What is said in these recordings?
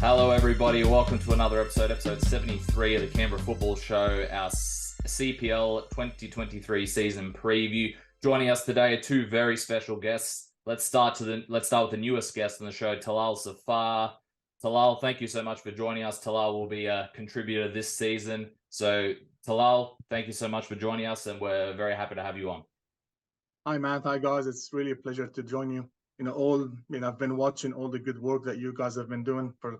Hello, everybody. Welcome to another episode 73 of the Canberra Football Show, our CPL 2023 season preview. Joining us today are two very special guests. Let's start with the newest guest on the show, Talal Safar. Talal, thank you so much for joining us. Talal will be a contributor this season. So, Talal, thank you so much for joining us, and we're very happy to have you on. Hi, Matt. Hi, guys. It's really a pleasure to join you. I've been watching all the good work that you guys have been doing for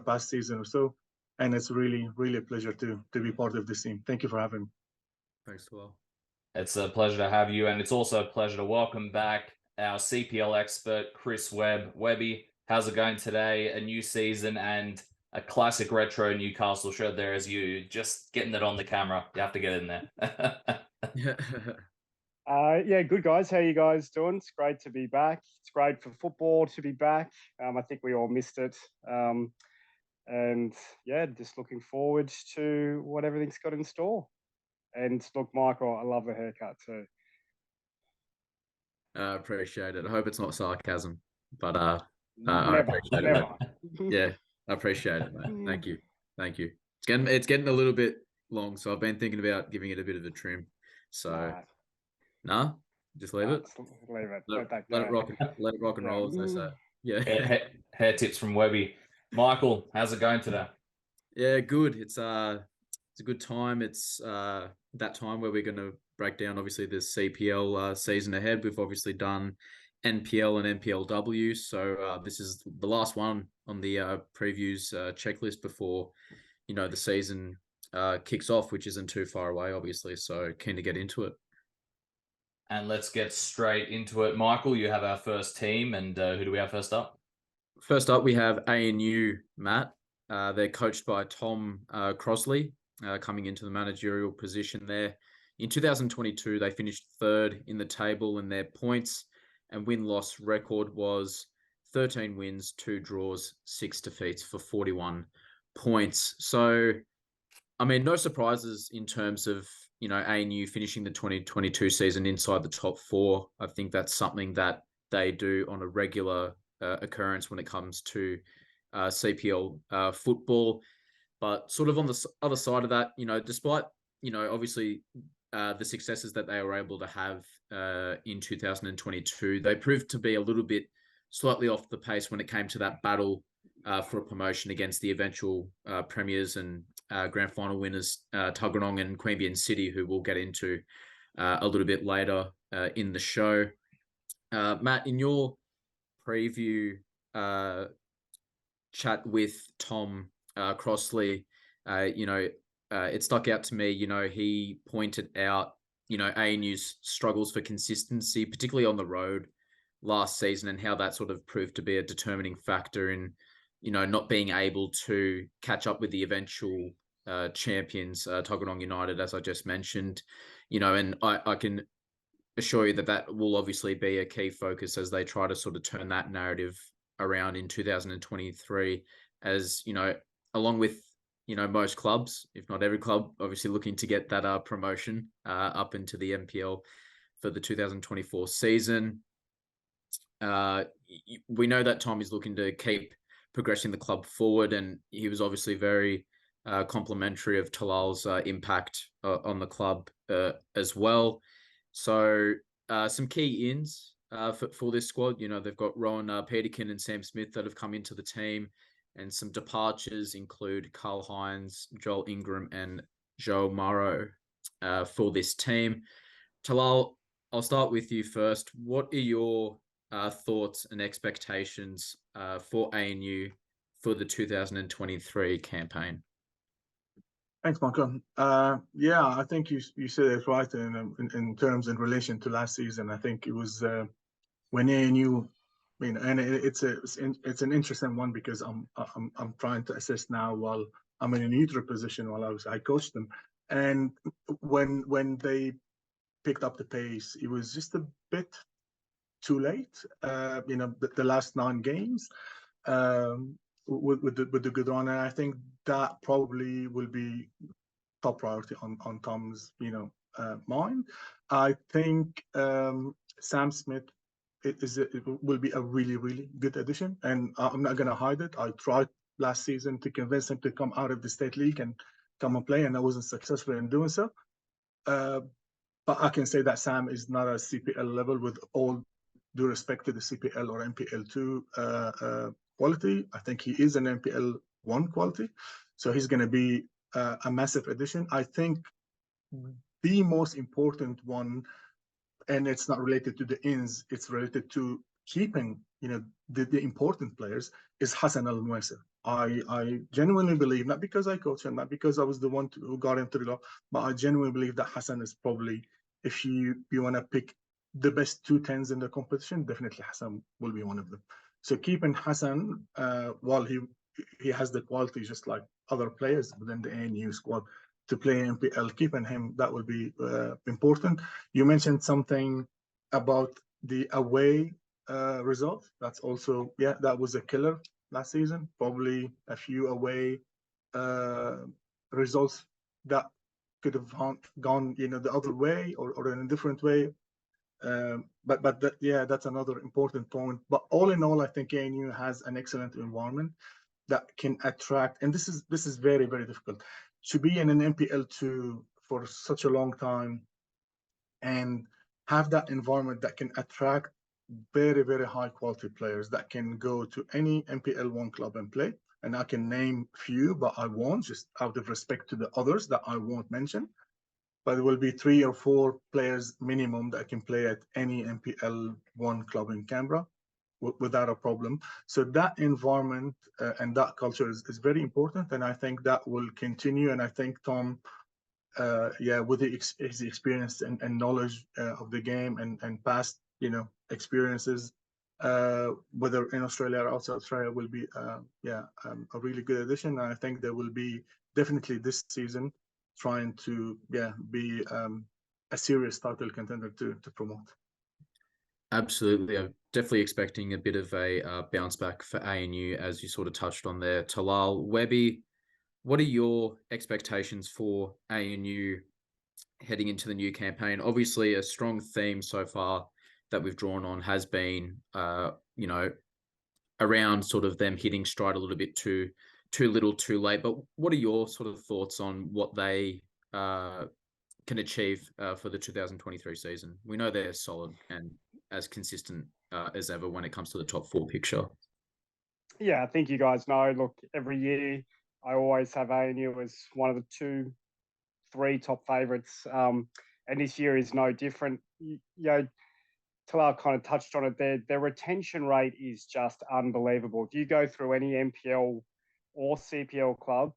past season or so, and it's really a pleasure to be part of this team. Thank you for having me. Thanks, Talal. It's a pleasure to have you, and it's also a pleasure to welcome back our CPL expert, Chris Webb. Webby, how's it going today? A new season and a classic retro Newcastle shirt there as you just getting it on the camera. You have to get in there. Yeah, good guys. How you guys doing? It's great to be back. It's great for football to be back. I think we all missed it. And yeah, just looking forward to what everything's got in store. And look, Michael, I love the haircut too. I appreciate it. I hope it's not sarcasm, but I Never, appreciate never. it. Yeah, I appreciate it, mate. Thank you. It's getting a little bit long, so I've been thinking about giving it a bit of a trim. So, just leave it. Leave it. Let it rock and roll, as they say. Yeah. Hair tips from Webby. Michael, how's it going today? Yeah, good. It's a good time. It's that time where we're going to break down, obviously, the CPL season ahead. We've obviously done NPL and NPLW, so this is the last one on the previews checklist before the season kicks off, which isn't too far away, obviously. So keen to get into it. And let's get straight into it. Michael, you have our first team, and who do we have first up? First up, we have ANU, Matt. They're coached by Tom Crossley, coming into the managerial position there. In 2022, they finished third in the table, and their points and win-loss record was 13 wins, 2 draws, 6 defeats for 41 points. So, I mean, no surprises in terms of, ANU finishing the 2022 season inside the top 4. I think that's something that they do on a regular occurrence when it comes to CPL football. But sort of on the other side of that, despite, obviously the successes that they were able to have in 2022, they proved to be a little bit slightly off the pace when it came to that battle for a promotion against the eventual premiers and grand final winners, Tuggeranong and Queanbeyan City, who we'll get into a little bit later in the show. Matt, in your preview chat with Tom Crossley, it stuck out to me. He pointed out, ANU's struggles for consistency, particularly on the road last season, and how that sort of proved to be a determining factor in, not being able to catch up with the eventual champions, Tuggeranong United, as I just mentioned. And I can assure you that will obviously be a key focus as they try to sort of turn that narrative around in 2023, as along with most clubs, if not every club, obviously looking to get that promotion up into the NPL for the 2024 season. We know that Tom is looking to keep progressing the club forward, and he was obviously very complimentary of Talal's impact on the club as well. So some key ins for this squad. They've got Rowan Peterkin and Sam Smith that have come into the team, and some departures include Carl Hines, Joel Ingram, and Joe Morrow for this team. Talal, I'll start with you first. What are your thoughts and expectations for ANU for the 2023 campaign? Thanks, Michael. I think you said it right in terms in relation to last season. I think it was when ANU. And it's an interesting one because I'm trying to assess now while I'm in a neutral position while I coached them, and when they picked up the pace, it was just a bit too late. The last 9 games with the good run, and I think that probably will be top priority on Tom's mind. I think Sam Smith it will be a really good addition, and I'm not going to hide it. I tried last season to convince him to come out of the state league and come and play, and I wasn't successful in doing so. But I can say that Sam is not a CPL level, with all due respect to the CPL or MPL2 quality. I think he is an MPL1 quality. So he's going to be a massive addition. I think the most important one, and it's not related to the ins, it's related to keeping, the important players, is Hassan Al-Muassir. I genuinely believe, not because I coach him, not because I was the one who got him to the club, but I genuinely believe that Hassan is probably, if you want to pick the best 210s in the competition, definitely Hassan will be one of them. So keeping Hassan, while he has the quality just like other players within the ANU squad to play MPL, keeping him, that will be important. You mentioned something about the away result. That's also, that was a killer last season. Probably a few away results that could have gone, the other way or in a different way. But that's another important point. But all in all, I think ANU has an excellent environment that can attract, and this is very, very difficult to be in an MPL2 for such a long time and have that environment that can attract very, very high quality players that can go to any MPL1 club and play. And I can name few, but I won't, just out of respect to the others that I won't mention. But there will be 3 or 4 players minimum that can play at any MPL1 club in Canberra without a problem. So that environment and that culture is very important, and I think that will continue. And I think Tom, with his experience and knowledge of the game and past, experiences, whether in Australia or outside Australia, will be a really good addition. And I think there will be definitely this season trying to be a serious title contender to promote. Absolutely. I'm definitely expecting a bit of a bounce back for ANU, as you sort of touched on there. Talal, Webby, what are your expectations for ANU heading into the new campaign? Obviously, a strong theme so far that we've drawn on has been, around sort of them hitting stride a little bit too little, too late. But what are your sort of thoughts on what they can achieve for the 2023 season? We know they're solid and as consistent as ever when it comes to the top 4 picture. Yeah, I think you guys know, look, every year I always have ANU as one of the 2, 3 top favourites. And this year is no different. Talal kind of touched on it there. Their retention rate is just unbelievable. If you go through any MPL or CPL club,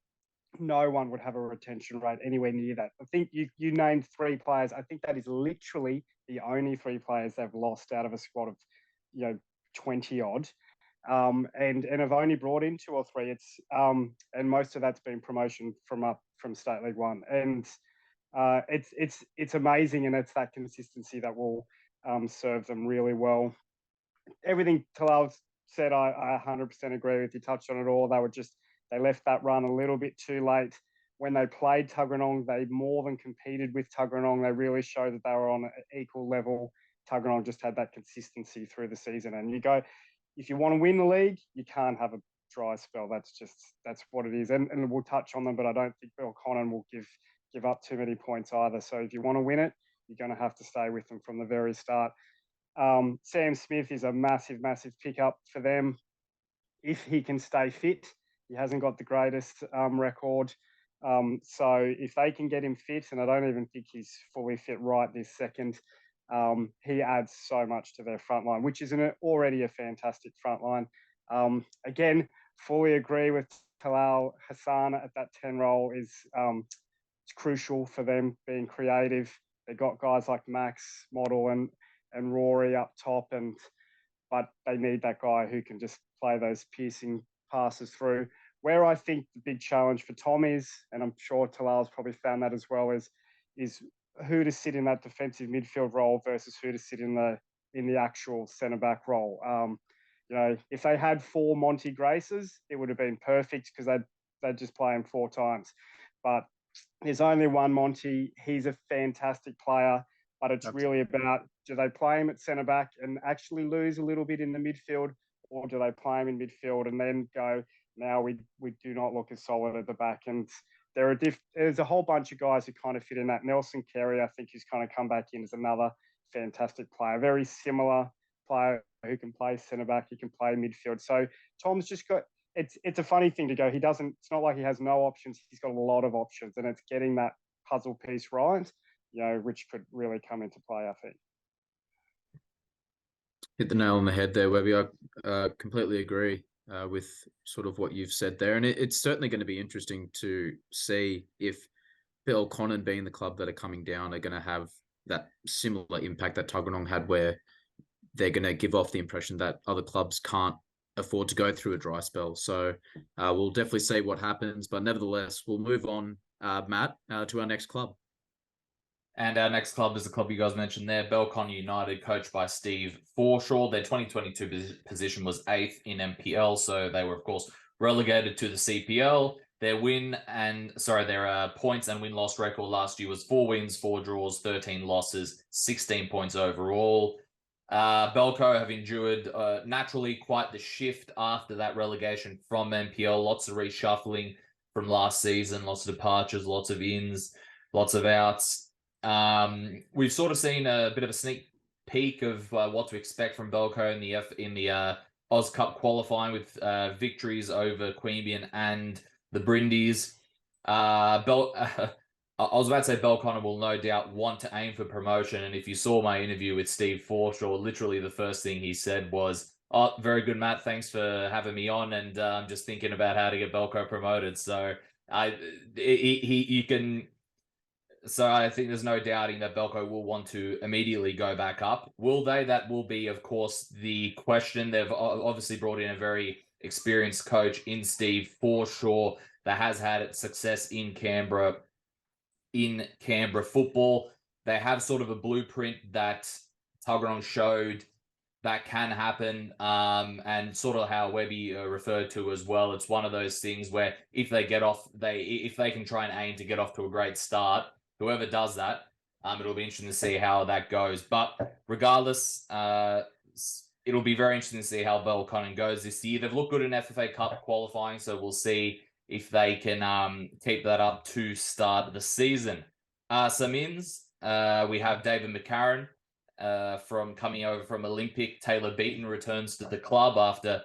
no one would have a retention rate anywhere near that. I think you named 3 players. I think that is literally the only 3 players they've lost out of a squad of 20 odd, and have only brought in 2 or 3. It's and most of that's been promotion from State League 1, and it's amazing, and it's that consistency that will serve them really well. Everything Talal said, I 100% agree with. You touched on it all. They left that run a little bit too late. When they played Tuggeranong, they more than competed with Tuggeranong. They really showed that they were on an equal level. Tuggeranong just had that consistency through the season. And if you want to win the league, you can't have a dry spell. That's what it is. And we'll touch on them, but I don't think Belconnen will give up too many points either. So if you want to win it, you're going to have to stay with them from the very start. Sam Smith is a massive, massive pickup for them. If he can stay fit, he hasn't got the greatest record. So if they can get him fit, and I don't even think he's fully fit right this second, he adds so much to their front line, which is already a fantastic front line. Again, fully agree with Talal. Hassan at that 10 role is it's crucial for them being creative. They got guys like Max, Model, and Rory up top, but they need that guy who can just play those piercing passes through. Where I think the big challenge for Tom is, and I'm sure Talal's probably found that as well, is who to sit in that defensive midfield role versus who to sit in the actual centre back role. If they had 4 Monty Graces, it would have been perfect because they'd just play him 4 times. But there's only one Monty. He's a fantastic player, but it's really about, do they play him at centre back and actually lose a little bit in the midfield, or do they play him in midfield and then go, now we do not look as solid at the back? And there's a whole bunch of guys who kind of fit in that. Nelson Carey, I think, who's kind of come back in as another fantastic player, very similar player who can play centre back, he can play midfield. So Tom's just got, it's a funny thing to go. It's not like he has no options. He's got a lot of options, and it's getting that puzzle piece right, which could really come into play, I think. Hit the nail on the head there, Webby. I completely agree with sort of what you've said there. And it's certainly going to be interesting to see if Belconnen, being the club that are coming down, are going to have that similar impact that Tuggeranong had, where they're going to give off the impression that other clubs can't afford to go through a dry spell. So we'll definitely see what happens. But nevertheless, we'll move on, Matt, to our next club. And our next club is the club you guys mentioned there, Belconnen United, coached by Steve Forshaw. Their 2022 position was 8th in MPL, so they were, of course, relegated to the CPL. Their points and win-loss record last year was 4 wins, 4 draws, 13 losses, 16 points overall. Belco have endured naturally quite the shift after that relegation from MPL. Lots of reshuffling from last season, lots of departures, lots of ins, lots of outs. We've sort of seen a bit of a sneak peek of what to expect from Belco in the Oz Cup qualifying with victories over Queanbeyan and the Brindies. I was about to say Belconnen will no doubt want to aim for promotion, and if you saw my interview with Steve Forshaw, literally the first thing he said was, "Oh, very good, Matt. Thanks for having me on, and I'm just thinking about how to get Belco promoted." So So I think there's no doubting that Belco will want to immediately go back up. Will they? That will be, of course, the question. They've obviously brought in a very experienced coach in Steve Forshaw that has had success in Canberra football. They have sort of a blueprint that Tuggeranong showed that can happen, and sort of how Webby referred to as well. It's one of those things where if they can try and aim to get off to a great start, whoever does that, it'll be interesting to see how that goes. But regardless, it'll be very interesting to see how Belconnen goes this year. They've looked good in FFA Cup qualifying, so we'll see if they can keep that up to start the season. Some ins, we have David McCarron from coming over from Olympic. Taylor Beaton returns to the club after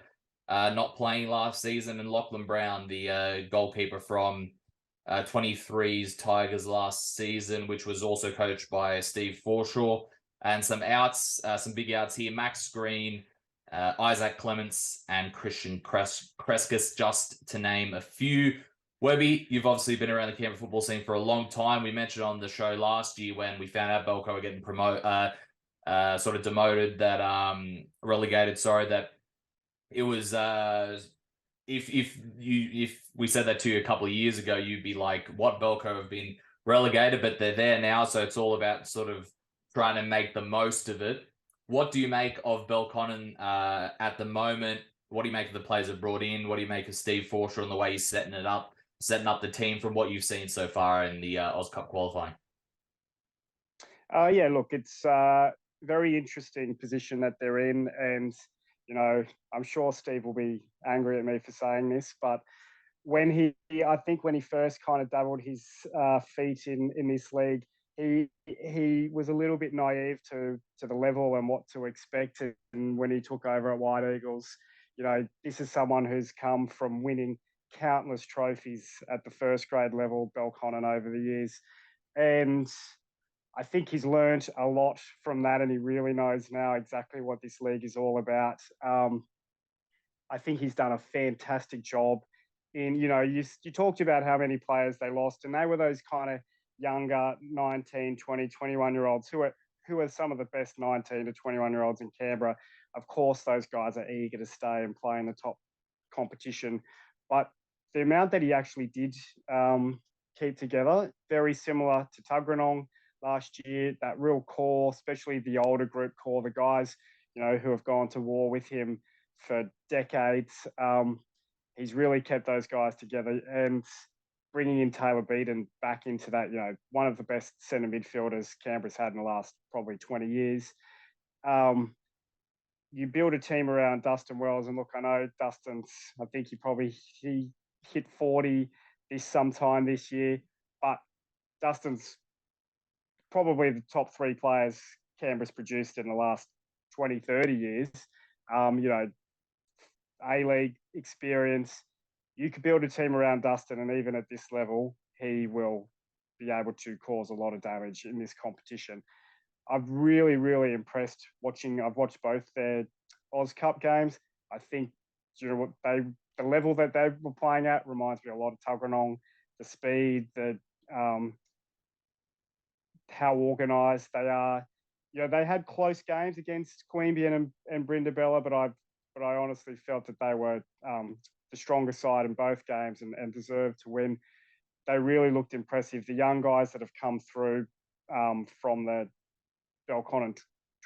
not playing last season, and Lachlan Brown, the goalkeeper from 23's Tigers last season, which was also coached by Steve Forshaw. And some outs, some big outs here: Max Green, Isaac Clements, and Christian Crescus, just to name a few. Webby, you've obviously been around the Canberra football scene for a long time. We mentioned on the show last year when we found out Belco were getting relegated, that it was if we said that to you a couple of years ago, you'd be like, what? Belco have been relegated, but they're there now, so it's all about sort of trying to make the most of it. What do you make of Belconnen at the moment? What do you make of the players they've brought in? What do you make of Steve Forshaw and the way he's setting up the team from what you've seen so far in the Oz Cup qualifying? Yeah, look, it's a very interesting position that they're in, and I'm sure Steve will be angry at me for saying this, but I think when he first kind of dabbled his feet in this league, he was a little bit naive to the level and what to expect. And when he took over at White Eagles, this is someone who's come from winning countless trophies at the first grade level, Belconnen, over the years. And I think he's learned a lot from that, and he really knows now exactly what this league is all about. I think he's done a fantastic job in, you talked about how many players they lost, and they were those kind of younger 19, 20, 21-year-olds who are some of the best 19 to 21-year-olds in Canberra. Of course, those guys are eager to stay and play in the top competition. But the amount that he actually did keep together, very similar to Tuggeranong last year, that real core, especially the older group core, the guys, who have gone to war with him for decades. He's really kept those guys together, and bringing in Taylor Beaton back into that, one of the best centre midfielders Canberra's had in the last probably 20 years. you build a team around Dustin Wells, and look, I know Dustin's, I think he hit 40 sometime this year, but Dustin's probably the top 3 players Canberra's produced in the last 20, 30 years. A-League experience. You could build a team around Dustin, and even at this level, he will be able to cause a lot of damage in this competition. I've really, really impressed watching. I've watched both their Oz Cup games. I think the level that they were playing at reminds me a lot of Tuggeranong. The speed, how organised they are. They had close games against Queanbeyan and Brindabella, but I honestly felt that they were the stronger side in both games and deserved to win. They really looked impressive. The young guys that have come through from the Belconnen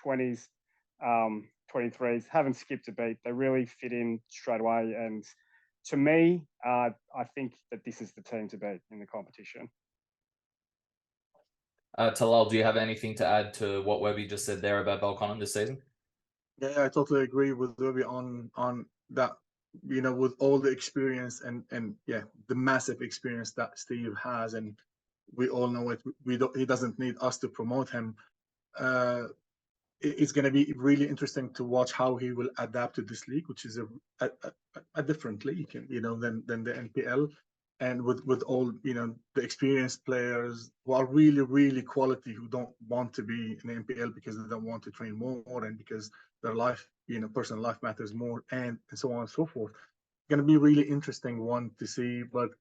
20s, 23s haven't skipped a beat. They really fit in straight away. And to me, I think that this is the team to beat in the competition. Talal, do you have anything to add to what Webby just said there about Belconnen this season? Yeah, I totally agree with Webby on that. With all the experience and the massive experience that Steve has, and we all know it. He doesn't need us to promote him. It's going to be really interesting to watch how he will adapt to this league, which is a different league, than the NPL. And with all the experienced players who are really, really quality, who don't want to be in the NPL because they don't want to train more, and because their life, personal life matters more, and so on and so forth. It's going to be a really interesting one to see. But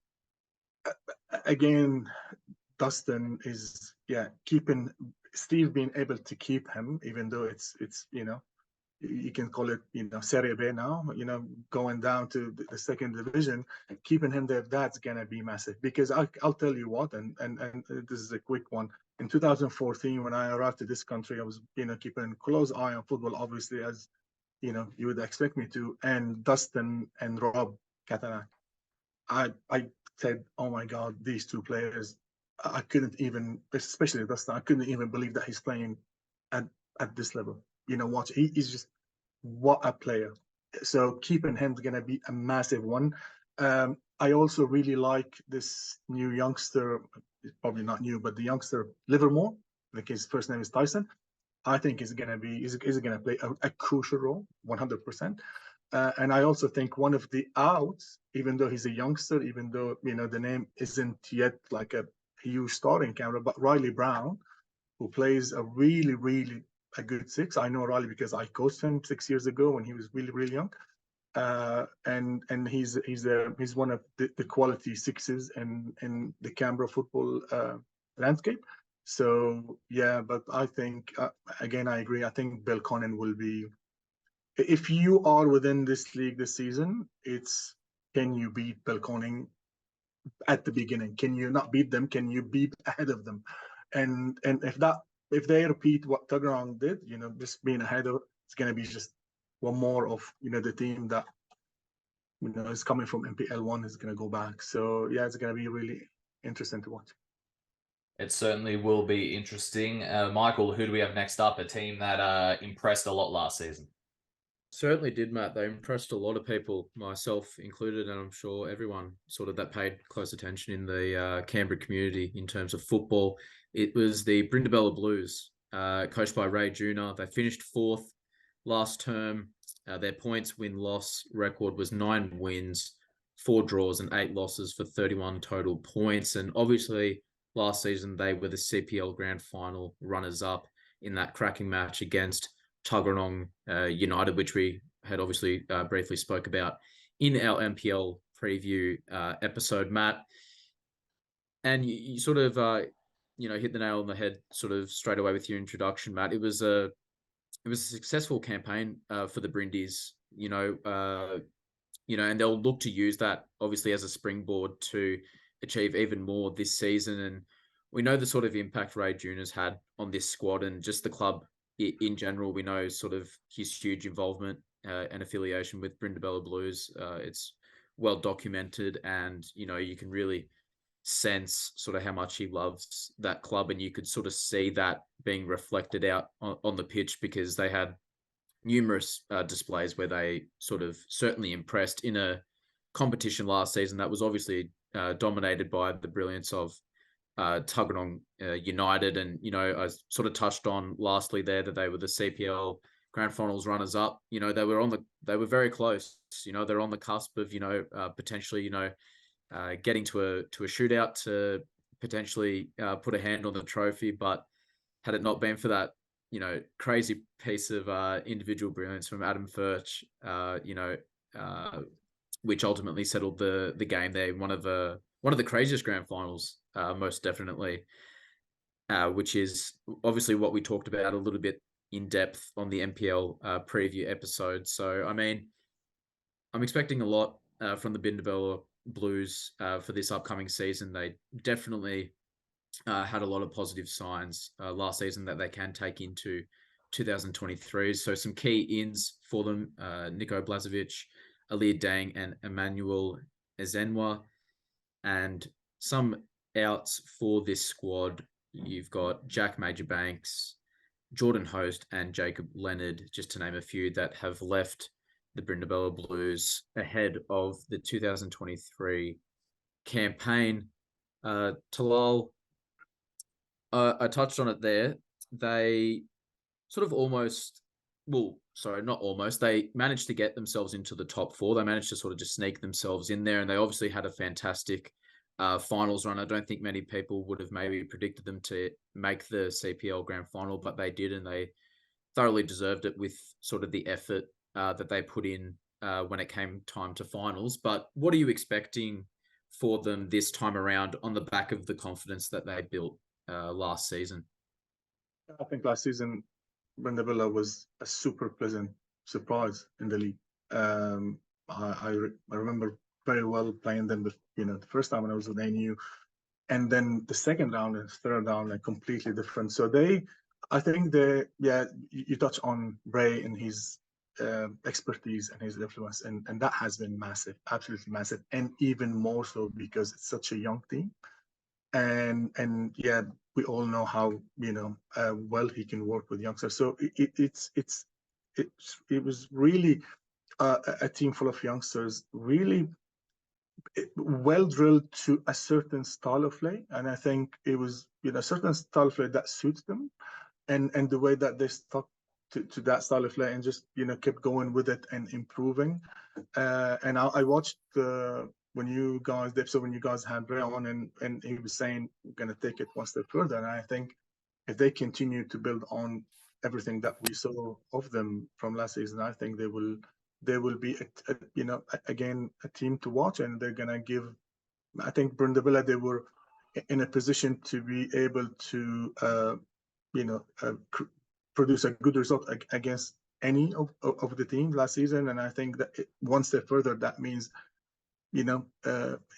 again, Dustin is keeping Steve, being able to keep him, even though it's you can call it seperate now, going down to the second division, keeping him there, that's gonna be massive. Because I'll tell you what, and this is a quick one. In 2014, when I arrived to this country, I was keeping a close eye on football, obviously, as you would expect me to. And Dustin and Rob Katanak, I said, oh my God, these two players, I couldn't even, especially Dustin, I couldn't even believe that he's playing at this level. Watch, he's just, what a player. So keeping him is going to be a massive one. I also really like this new youngster, probably not new, but the youngster Livermore, like his first name is Tyson. I think he's going to play a crucial role, 100%. And I also think one of the outs, even though he's a youngster, even though the name isn't yet like a huge star in Canberra, but Riley Brown, who plays a really, really a good 6. I know Riley because I coached him 6 years ago when he was really, really young. And he's one of the quality 6s in the Canberra football landscape. So but I think again, I agree. I think Belconnen will be. If you are within this league this season, it's, can you beat Belconnen at the beginning? Can you not beat them? Can you beat ahead of them? And if they repeat what Tuggeranong did, just being ahead of, it's going to be just one more of the team that is coming from NPL 1 is going to go back. So it's going to be really interesting to watch. It certainly will be interesting. Michael, who do we have next up? A team that impressed a lot last season. Certainly did, Matt. They impressed a lot of people, myself included, and I'm sure everyone sort of that paid close attention in the Canberra community in terms of football. It was the Brindabella Blues, coached by Ray Jr. They finished 4th last term. Their points win-loss record was 9 wins, 4 draws, and 8 losses for 31 total points. And obviously, last season, they were the CPL Grand Final runners-up in that cracking match against Tuggeranong United, which we had obviously briefly spoke about in our NPL preview episode, Matt. And you sort of hit the nail on the head sort of straight away with your introduction, Matt. It was a successful campaign for the Brindies, and they'll look to use that obviously as a springboard to achieve even more this season. And we know the sort of impact Ray Jr.'s had on this squad and just the club in general. We know sort of his huge involvement and affiliation with Brindabella Blues. It's well documented, and you can really sense sort of how much he loves that club, and you could sort of see that being reflected out on the pitch, because they had numerous displays where they sort of certainly impressed in a competition last season that was obviously dominated by the brilliance of Tuggeranong United. And, you know, I sort of touched on lastly there that they were the CPL Grand Finals runners up. You know, they were very close. You know, they're on the cusp of, you know, potentially, you know, getting to a shootout to potentially put a hand on the trophy. But had it not been for that, you know, crazy piece of individual brilliance from Adam Furch, you know, which ultimately settled the game there. One of the craziest grand finals, most definitely, which is obviously what we talked about a little bit in depth on the MPL preview episode. So, I mean, I'm expecting a lot from the Brindabella Blues for this upcoming season. They definitely had a lot of positive signs last season that they can take into 2023. So some key ins for them, Nico Blazovic, Alir Dang, and Emmanuel Ezenwa. And some outs for this squad, you've got Jack Majorbanks, Jordan Host, and Jacob Leonard, just to name a few that have left the Brindabella Blues ahead of the 2023 campaign. Talal, I touched on it there. They sort of they managed to get themselves into the top four. They managed to sort of just sneak themselves in there, and they obviously had a fantastic finals run. I don't think many people would have maybe predicted them to make the CPL Grand Final, but they did, and they thoroughly deserved it with sort of the effort that they put in when it came time to finals. But what are you expecting for them this time around on the back of the confidence that they built last season? I think last season Brindabella was a super pleasant surprise in the league. I remember very well playing them, you know, the first time when I was with ANU, and then the second round and third round are completely different. So I think you touch on Bray and his expertise and his influence, and that has been massive, absolutely massive, and even more so because it's such a young team. And yeah, we all know how, you know, well he can work with youngsters. So it was really a team full of youngsters, really well drilled to a certain style of play, and I think it was, you know, a certain style of play that suits them, and the way that they stuck to that style of play and just, you know, kept going with it and improving. And I watched when you guys had Bray on, and he was saying we're going to take it one step further. And I think if they continue to build on everything that we saw of them from last season, I think they will be again a team to watch, and they're going to give. I think Brindabella, they were in a position to be able to produce a good result against any of the teams last season. And I think that one step further, that means, you know,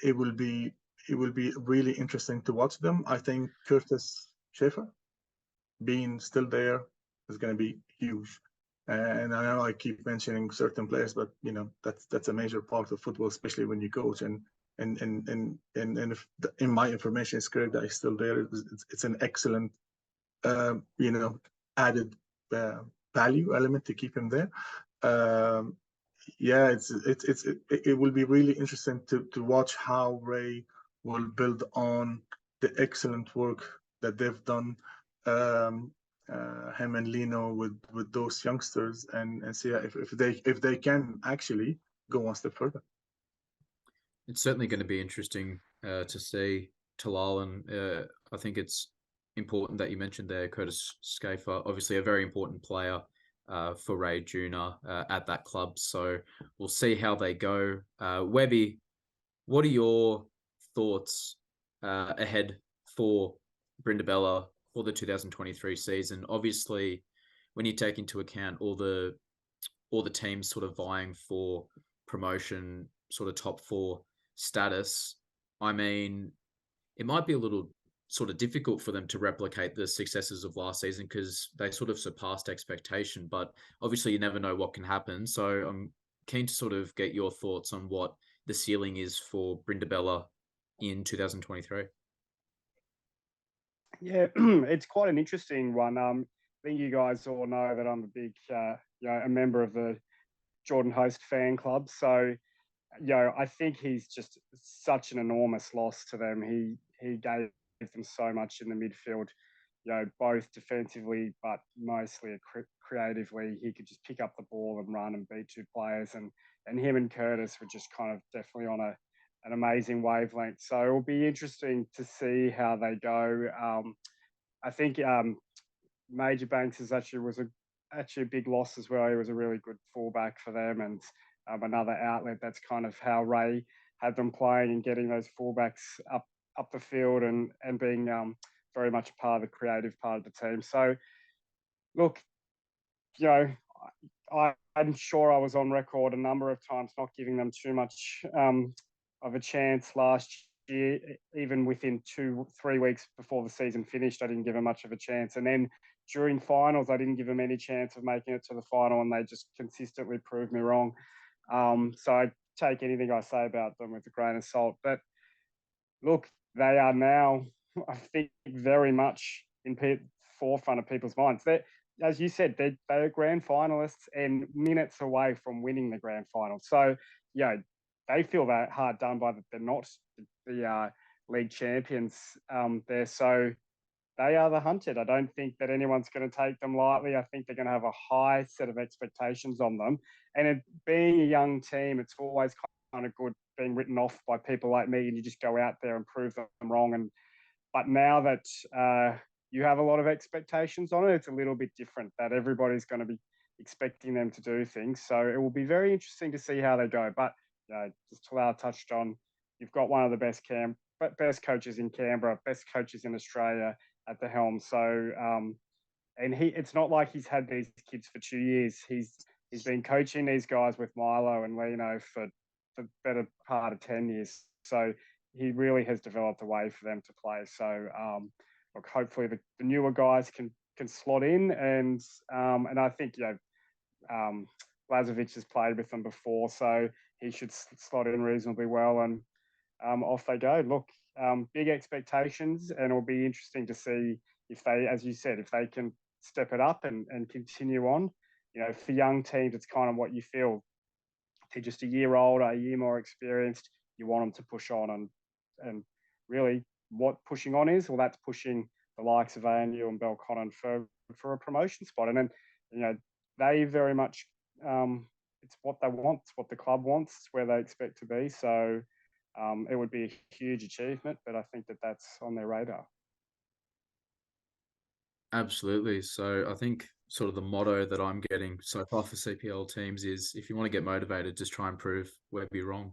it will be really interesting to watch them. I think Curtis Schaefer being still there is going to be huge. And I know I keep mentioning certain players, but, you know, that's a major part of football, especially when you coach. And if in my information is correct that he's still there, it's an excellent added value element to keep him there. It will be really interesting to watch how Ray will build on the excellent work that they've done, him and Lino with those youngsters, and see if they can actually go one step further. It's certainly going to be interesting to see, Talal, and I think it's important that you mentioned there Curtis Schaefer, obviously a very important player for Ray Jr. At that club. So we'll see how they go. Webby, what are your thoughts ahead for Brindabella for the 2023 season? Obviously, when you take into account all the teams sort of vying for promotion, sort of top four status, I mean, it might be a little sort of difficult for them to replicate the successes of last season because they sort of surpassed expectation, but obviously you never know what can happen. So I'm keen to sort of get your thoughts on what the ceiling is for Brindabella in 2023. Yeah, it's quite an interesting one. I think you guys all know that I'm a big a member of the Jordan Host fan club. So, I think he's just such an enormous loss to them. He gave them so much in the midfield, both defensively, but mostly creatively. He could just pick up the ball and run and beat two players. And him and Curtis were just kind of definitely on an amazing wavelength. So it'll be interesting to see how they go. I think Major Banks was a big loss as well. He was a really good fullback for them, and another outlet. That's kind of how Ray had them playing and getting those fullbacks up the field and being very much a part of the creative part of the team. So, look, I'm sure I was on record a number of times not giving them too much of a chance last year. Even within 2-3 weeks before the season finished, I didn't give them much of a chance. And then during finals, I didn't give them any chance of making it to the final, and they just consistently proved me wrong. So I take anything I say about them with a grain of salt. But look, they are now, I think, very much in forefront of people's minds. As you said, they're grand finalists and minutes away from winning the grand final. So, they feel that hard done by that they're not the league champions there. So they are the hunted. I don't think that anyone's going to take them lightly. I think they're going to have a high set of expectations on them. And being a young team, it's always kind of good being written off by people like me, and you just go out there and prove them wrong. But now that you have a lot of expectations on it, it's a little bit different, that everybody's going to be expecting them to do things. So it will be very interesting to see how they go. But just Talal touched on, you've got one of the best coaches in Canberra, best coaches in Australia at the helm. So, and it's not like he's had these kids for 2 years. He's been coaching these guys with Milo and Lino for the better part of 10 years. So he really has developed a way for them to play. So, look, hopefully the newer guys can slot in, and I think Lazovic has played with them before, so he should slot in reasonably well, and off they go. Look, big expectations, and it'll be interesting to see if they, as you said, if they can step it up and continue on. For young teams, it's kind of what you feel. If they're just a year older, a year more experienced, you want them to push on, and really what pushing on is, well, that's pushing the likes of ANU and Belconnen for a promotion spot. And then, they very much, it's what they want, it's what the club wants, it's where they expect to be. So it would be a huge achievement, but I think that that's on their radar. Absolutely. So I think sort of the motto that I'm getting so far for CPL teams is, if you want to get motivated, just try and prove Webby wrong.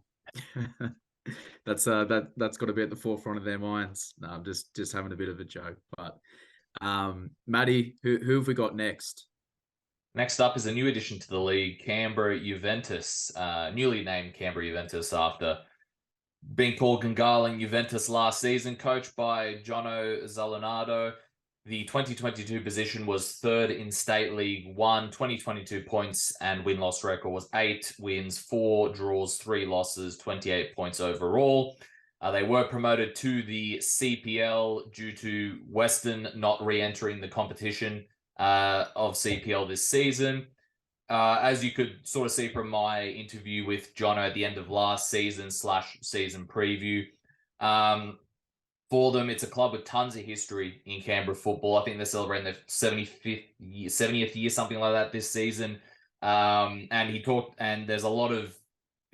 That's got to be at the forefront of their minds. No, I'm just having a bit of a joke. But Maddie, who have we got next? Next up is a new addition to the league, Canberra Juventus, newly named Canberra Juventus after being called Queanbeyan Juventus last season, coached by Jono Zalonado. The 2022 position was third in State League 1, 2022 points and win-loss record was 8 wins, 4 draws, 3 losses, 28 points overall. They were promoted to the CPL due to Western not re-entering the competition of CPL this season. As you could sort of see from my interview with Jono at the end of last season / season preview, for them, it's a club with tons of history in Canberra football. I think they're celebrating their 70th year, something like that this season. And there's a lot of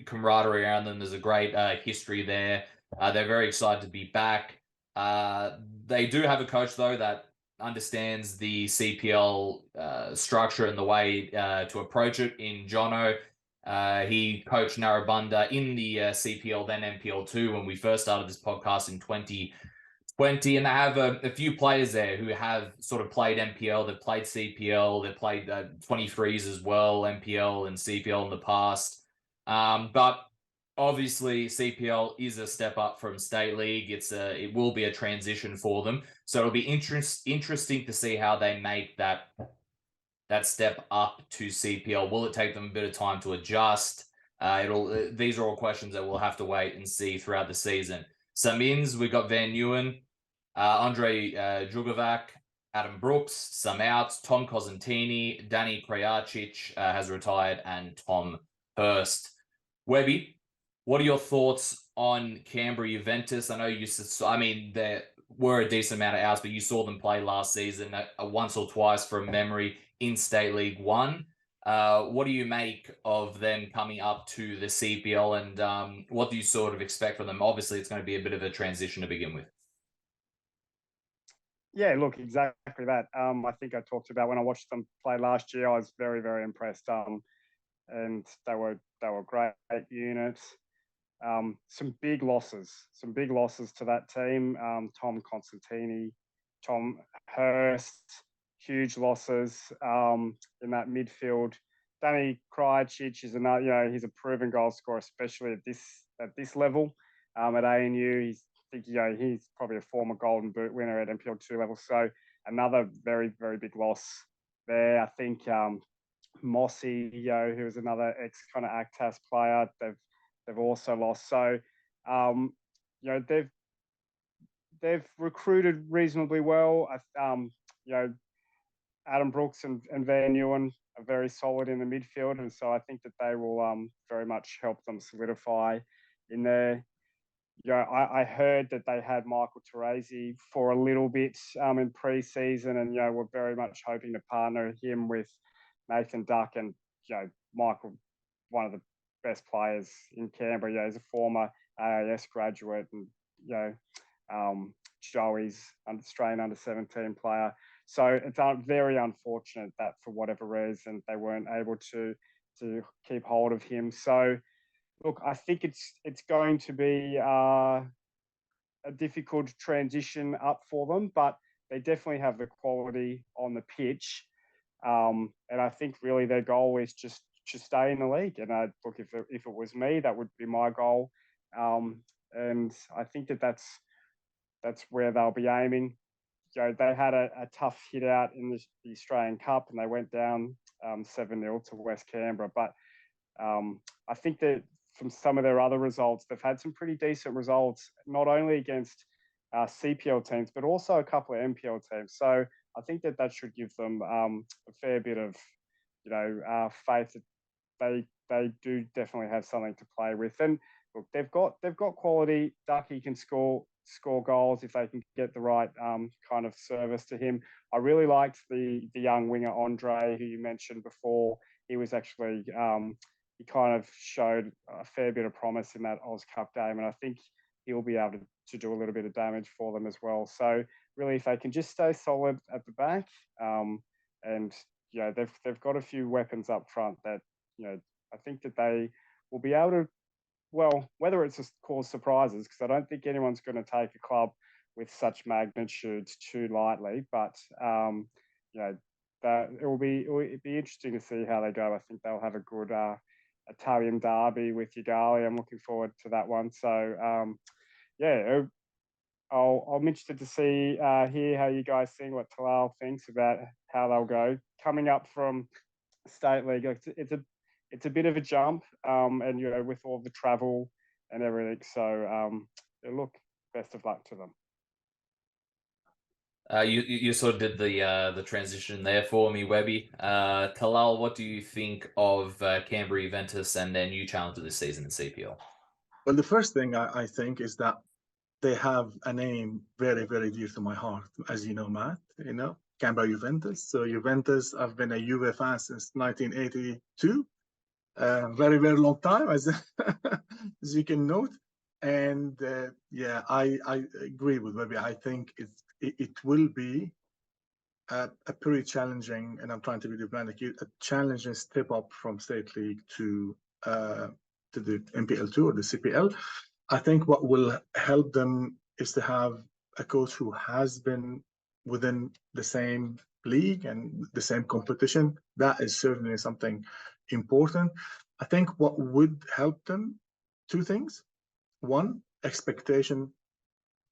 camaraderie around them. There's a great history there. They're very excited to be back. They do have a coach, though, that understands the CPL structure and the way to approach it in Jono. He coached Narrabundah in the CPL, then NPL2, when we first started this podcast in 2020. And they have a few players there who have sort of played NPL, they've played CPL, they've played 23s as well, NPL and CPL in the past. But obviously, CPL is a step up from State League. It will be a transition for them. So it'll be interesting to see how they make that step up to CPL. Will it take them a bit of time to adjust? These are all questions that we'll have to wait and see throughout the season. Samins, we got Van Newen, Andre Jugovac, Adam Brooks, some outs. Tom Cosentini, Danny Krajacic has retired, and Tom Hurst. Webby, what are your thoughts on Canberra Juventus? I know there were a decent amount of outs, but you saw them play last season once or twice from memory in State League 1. What do you make of them coming up to the CPL, and what do you sort of expect from them? Obviously, it's going to be a bit of a transition to begin with. Yeah, look, exactly that. I think I talked about when I watched them play last year, I was very, very impressed. And they were great units. Some big losses to that team. Tom Constantini, Tom Hurst, huge losses in that midfield. Danny Krajacic is another, he's a proven goal scorer, especially at this level. At ANU, he's probably a former Golden Boot winner at NPL2 level. So another very, very big loss there. I think Mossy, who is another ex kind of Actas player, they've also lost. So they've recruited reasonably well. Adam Brooks and Van Nguyen are very solid in the midfield, and so I think that they will very much help them solidify in there. I heard that they had Michael Teresi for a little bit in pre-season, and we're very much hoping to partner him with Nathan Duck, and Michael, one of the best players in Canberra. He's a former AIS graduate, and Joey's Australian under-17 player. So it's very unfortunate that for whatever reason they weren't able to keep hold of him. So look, I think it's going to be a difficult transition up for them, but they definitely have the quality on the pitch. And I think really their goal is just to stay in the league. And look, if it was me, that would be my goal. And I think that's where they'll be aiming. They had a tough hit out in the Australian Cup, and they went down 7-0 to West Canberra. But I think that from some of their other results, they've had some pretty decent results, not only against CPL teams, but also a couple of NPL teams. So I think that should give them a fair bit of, faith that they do definitely have something to play with. And look, they've got quality. Ducky can score goals if they can get the right kind of service to him. I really liked the young winger Andre, who you mentioned before. He was actually he kind of showed a fair bit of promise in that Oz Cup game, and I think he'll be able to do a little bit of damage for them as well. So really, if they can just stay solid at the back, and they've got a few weapons up front that I think that they will be able to. Well, whether it's just cause surprises, because I don't think anyone's going to take a club with such magnitudes too lightly, but that it'll be interesting to see how they go. I think they'll have a good Italian derby with Yoogali. I'm looking forward to that one. So I'm interested to see hear how you guys think, what Talal thinks about how they'll go coming up from State League. It's a bit of a jump, and with all the travel and everything. So look, best of luck to them. You sort of did the transition there for me, Webby. Talal, what do you think of Canberra Juventus and their new challenge this season in CPL? Well, the first thing I think is that they have a name very, very dear to my heart, as you know, Matt. Canberra Juventus. So Juventus, I've been a Juve fan since 1982. Very, very long time, as you can note. And I agree with Webby. I think it will be a pretty challenging, and I'm trying to be diplomatic, a challenging step up from State League to the NPL2 or the CPL. I think what will help them is to have a coach who has been within the same league and the same competition. That is certainly something important. I think what would help them, two things. One, expectation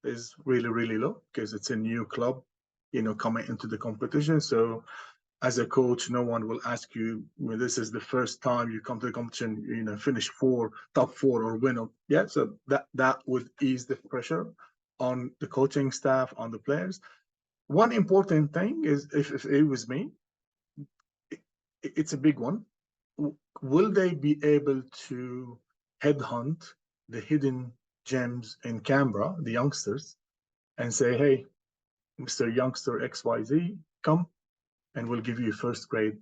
is really, really low because it's a new club, coming into the competition. So as a coach, no one will ask you, this is the first time you come to the competition, finish top four or win. So that would ease the pressure on the coaching staff, on the players. one important thing is, if it was me, it's a big one. Will they be able to headhunt the hidden gems in Canberra, the youngsters, and say, hey, Mr. Youngster XYZ, come and we'll give you first grade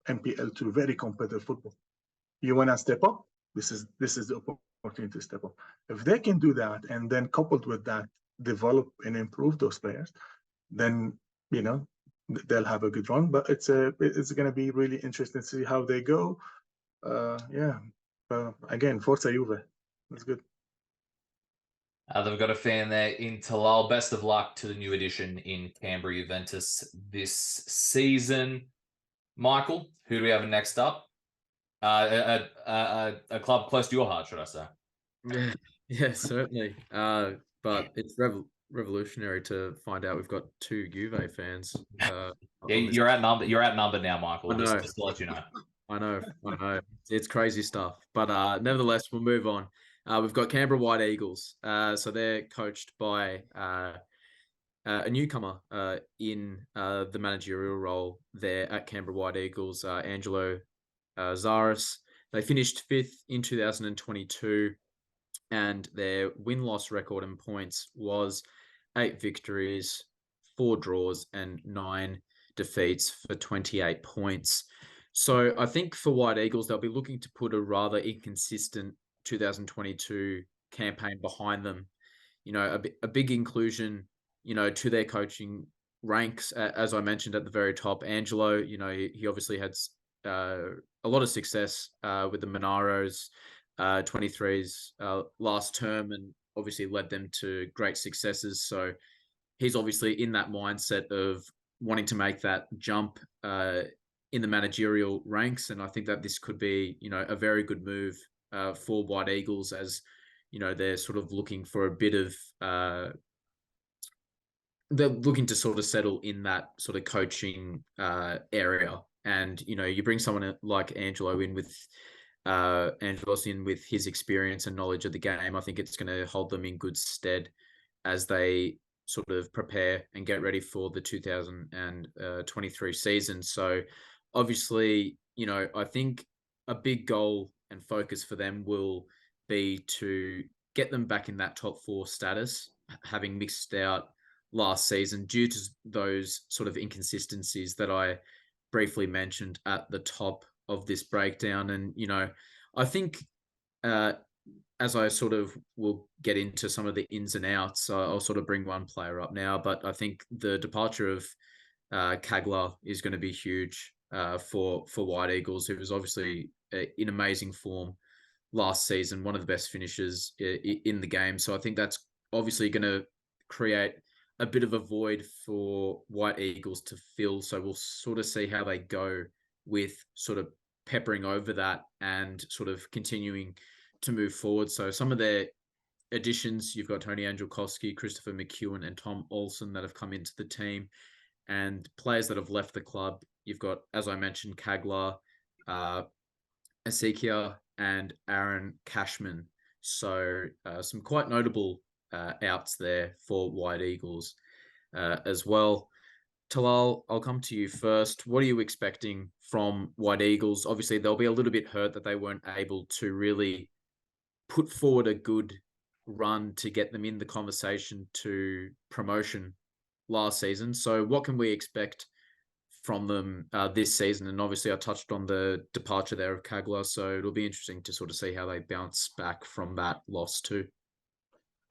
MPL2, very competitive football. You want to step up? This is the opportunity to step up. If they can do that, and then coupled with that, develop and improve those players, then they'll have a good run. But it's going to be really interesting to see how they go. Again, Forza Juve. That's good. They've got a fan there in Talal. Best of luck to the new addition in Canberra Juventus this season. Michael, who do we have next up? A club close to your heart, should I say? Yeah, certainly. But it's revolutionary to find out we've got two Juve fans. Yeah, you're outnumbered now, Michael. I know. Just to let you know. I know. It's crazy stuff. But nevertheless, we'll move on. We've got Canberra White Eagles. So they're coached by a newcomer in the managerial role there at Canberra White Eagles, Angelo Zaris. They finished 5th in 2022, and their win-loss record in points was 8 victories, 4 draws, and 9 defeats for 28 points. So I think for White Eagles, they'll be looking to put a rather inconsistent 2022 campaign behind them. A big inclusion, to their coaching ranks, as I mentioned at the very top. Angelo, he obviously had a lot of success with the Monaros 23s last term, and obviously led them to great successes. So he's obviously in that mindset of wanting to make that jump in the managerial ranks. And I think that this could be, a very good move for White Eagles, as, they're sort of looking for a bit of, they're looking to sort of settle in that sort of coaching area. And, you bring someone like Angelo in with, his experience and knowledge of the game. I think it's going to hold them in good stead as they sort of prepare and get ready for the 2023 season. So obviously, I think a big goal and focus for them will be to get them back in that top 4 status, having missed out last season due to those sort of inconsistencies that I briefly mentioned at the top of this breakdown. And, I think as I sort of will get into some of the ins and outs, I'll sort of bring one player up now, but I think the departure of Kagler is going to be huge for White Eagles, who was obviously in amazing form last season, one of the best finishers in the game. So I think that's obviously going to create a bit of a void for White Eagles to fill. So we'll sort of see how they go with sort of peppering over that and sort of continuing to move forward. So some of their additions, you've got Tony Angelkowski, Christopher McEwen, and Tom Olsen that have come into the team, and players that have left the club. You've got, as I mentioned, Kagler, Asikia, and Aaron Cashman. So some quite notable outs there for White Eagles as well. Talal, I'll come to you first. What are you expecting from White Eagles? Obviously, they'll be a little bit hurt that they weren't able to really put forward a good run to get them in the conversation to promotion last season. So what can we expect from them this season? And obviously I touched on the departure there of Kagler, so it'll be interesting to sort of see how they bounce back from that loss too.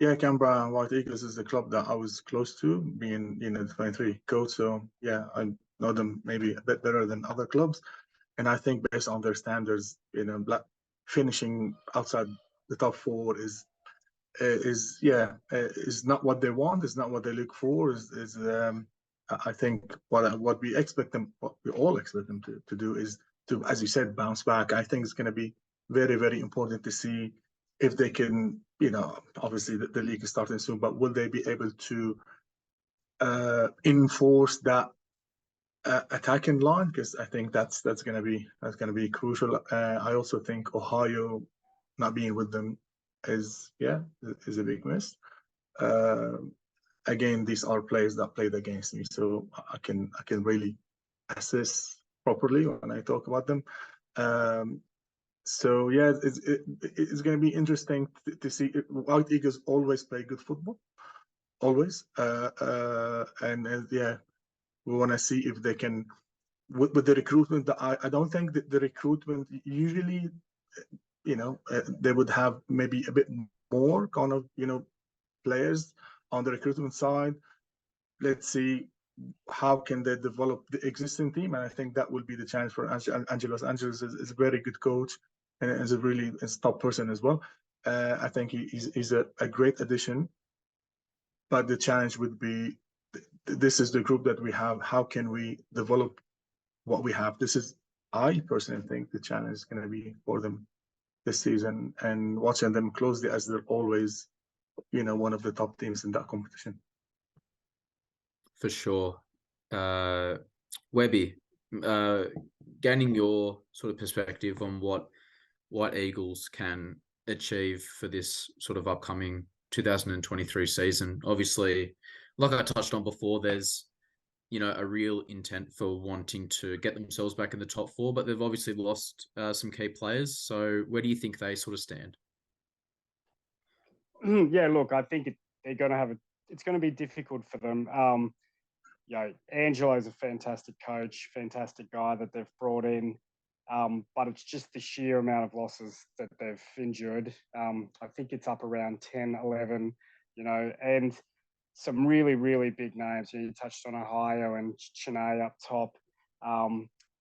Yeah, Canberra White Eagles is the club that I was close to, being the 23 coach. So yeah, I know them maybe a bit better than other clubs, and I think based on their standards, finishing outside the top 4 is not what they want. Is not what they look for. I think what we expect them, what we all expect them to do is to, as you said, bounce back. I think it's going to be very, very important to see if they can, obviously the league is starting soon, but will they be able to enforce that attacking line? Because I think that's going to be crucial. I also think Ohio not being with them is a big miss. again, these are players that played against me, so I can really assess properly when I talk about them. So yeah, it's going to be interesting to see. White Eagles always play good football, always, and yeah, we want to see if they can with the recruitment. I don't think that the recruitment usually, they would have maybe a bit more kind of players on the recruitment side. Let's see how can they develop the existing team, and I think that will be the challenge for Angelos. Angelos is a very good coach and is a top person as well. I think he's a great addition, but the challenge would be, this is the group that we have. How can we develop what we have? This is, I personally think, the challenge is going to be for them this season, and watching them closely as they're always, one of the top teams in that competition. For sure. Webby, gaining your sort of perspective on what White Eagles can achieve for this sort of upcoming 2023 season. Obviously, like I touched on before, there's a real intent for wanting to get themselves back in the top four, but they've obviously lost some key players. So where do you think they sort of stand? Yeah, look, I think they're going to have it's going to be difficult for them. Angelo's a fantastic coach, fantastic guy that they've brought in. But it's just the sheer amount of losses that they've endured. I think it's up around 10, 11, and some really, really big names. You touched on Ohio and Chennai up top.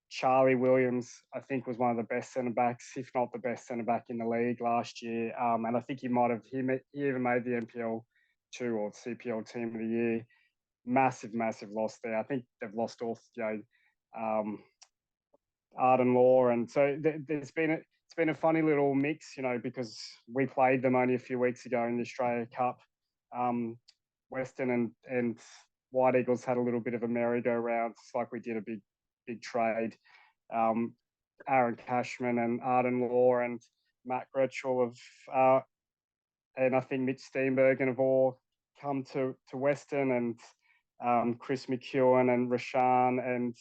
Charlie Williams, I think, was one of the best centre-backs, if not the best centre-back in the league last year. And I think he even made the NPL 2 or CPL Team of the Year. Massive, massive loss there. I think they've lost all, Arden Law, and so it's been a funny little mix, because we played them only a few weeks ago in the Australia Cup. Western and White Eagles had a little bit of a merry-go-round. It's like we did a big trade. Aaron Cashman and Arden Law and Matt Gretchell and I think Mitch Steenbergen have all come to Western, and Chris McEwen and Rashan and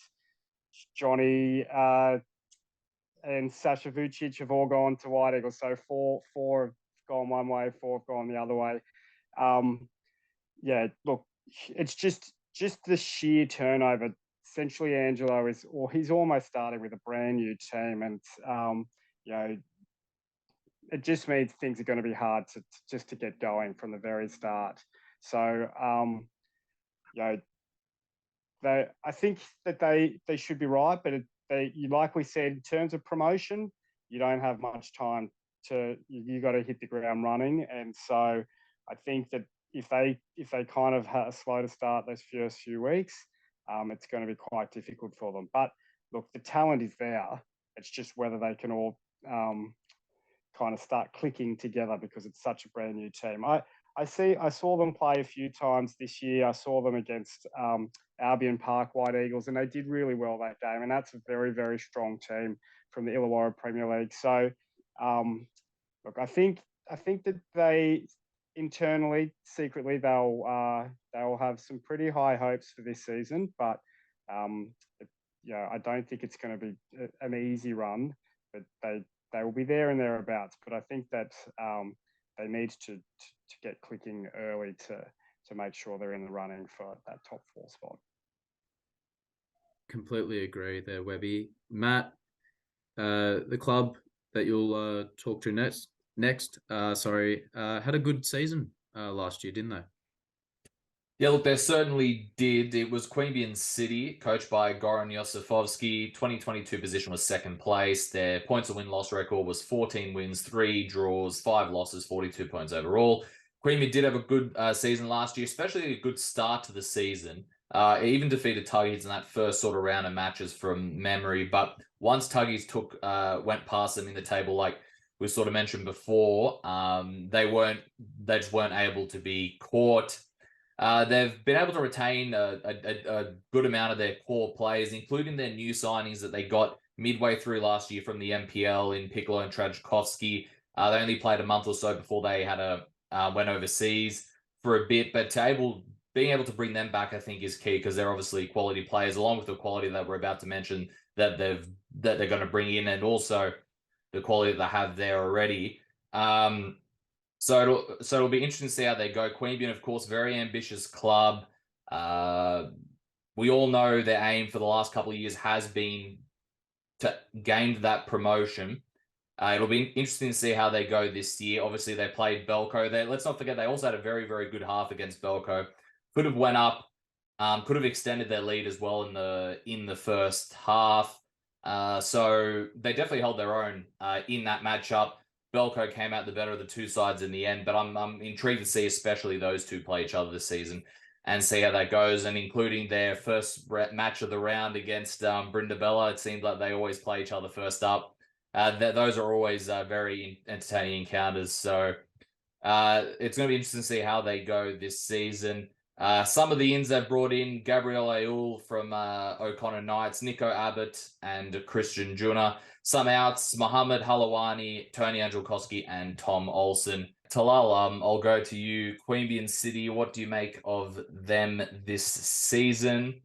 Johnny and Sasha Vucic have all gone to White Eagles. So four have gone one way, 4 have gone the other way. Look, it's just the sheer turnover. Essentially, Angelo he's almost started with a brand new team, and it just means things are going to be hard to get going from the very start. So, I think that they should be right, but like we said, in terms of promotion, you don't have much time you got to hit the ground running. And so I think that if they kind of have a slow to start those first few weeks, it's going to be quite difficult for them. But look, the talent is there. It's just whether they can all kind of start clicking together, because it's such a brand new team. I saw them play a few times this year. I saw them against Albion Park White Eagles, and they did really well that game. And that's a very, very strong team from the Illawarra Premier League. So, look, I think that they internally, secretly, they'll have some pretty high hopes for this season. But I don't think it's going to be an easy run. But they will be there and thereabouts. But I think that they need to get clicking early to make sure they're in the running for that top 4 spot. Completely agree there, Webby. Matt, the club that you'll talk to next, had a good season last year, didn't they? Yeah, look, they certainly did. It was Queanbeyan City, coached by Goran Josifovski. 2022 position was 2nd place. Their points to win-loss record was 14 wins, 3 draws, 5 losses, 42 points overall. Queanbeyan did have a good season last year, especially a good start to the season. It even defeated Tuggies in that first sort of round of matches from memory. But once Tuggies went past them in the table, like we sort of mentioned before, they just weren't able to be caught. They've been able to retain a good amount of their core players, including their new signings that they got midway through last year from the MPL in Piccolo and Trajkovski. They only played a month or so before they had went overseas for a bit, but being able to bring them back, I think, is key because they're obviously quality players, along with the quality that we're about to mention that they're going to bring in, and also the quality that they have there already. So it'll be interesting to see how they go. Queanbeyan, of course, very ambitious club. We all know their aim for the last couple of years has been to gain that promotion. It'll be interesting to see how they go this year. Obviously, they played Belco. Let's not forget they also had a very, very good half against Belco. Could have went up, could have extended their lead as well in the first half. So they definitely held their own in that matchup. Belco came out the better of the two sides in the end, but I'm intrigued to see especially those two play each other this season and see how that goes, and including their first match of the round against Brindabella. It seems like they always play each other first up. Those are always very entertaining encounters. So it's going to be interesting to see how they go this season. Some of the ins they've brought in: Gabriel Ayoul from O'Connor Knights, Nico Abbott, and Christian Juna. Some outs: Mohammed Halawani, Tony Angelkowski, and Tom Olsen. Talal, I'll go to you. Queanbeyan City, what do you make of them this season?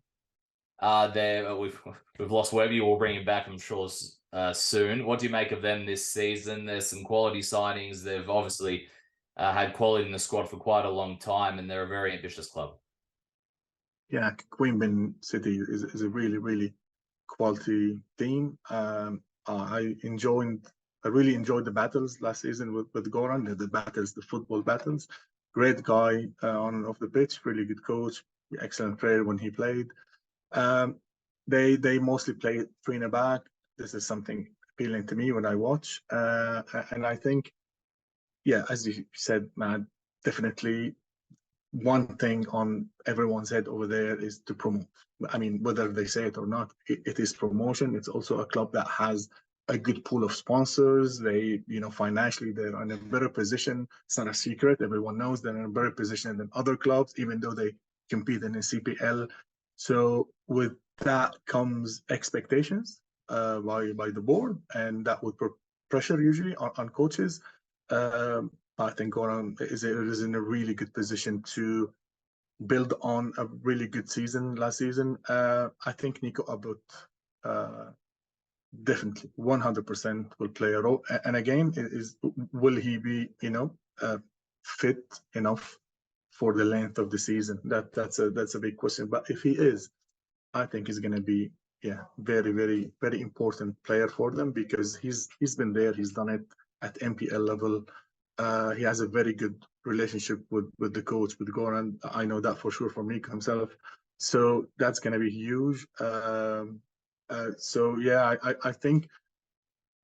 We've lost Webby. We'll bring him back, I'm sure, soon. What do you make of them this season? There's some quality signings. They've obviously had quality in the squad for quite a long time, and they're a very ambitious club. Yeah, Queanbeyan City is a really, really quality team. I really enjoyed the battles last season with Goran, the battles, the football battles. Great guy on and off the pitch, really good coach, excellent player when he played. They mostly play 3 in the back. This is something appealing to me when I watch. And I think, yeah, as you said, Matt, definitely one thing on everyone's head over there is to promote. I mean, whether they say it or not, it is promotion. It's also a club that has a good pool of sponsors. They, financially, they're in a better position. It's not a secret. Everyone knows they're in a better position than other clubs, even though they compete in the CPL. So with that comes expectations by the board, and that would put pressure usually on coaches. I think Goran is in a really good position to build on a really good season last season. I think Nico Abbott definitely 100% will play a role. And again, will he be fit enough for the length of the season? That's a big question. But if he is, I think he's going to be very, very, very important player for them, because he's been there, he's done it at MPL level. He has a very good relationship with the coach, with Goran. I know that for sure from Nico himself. So that's going to be huge. So yeah, I think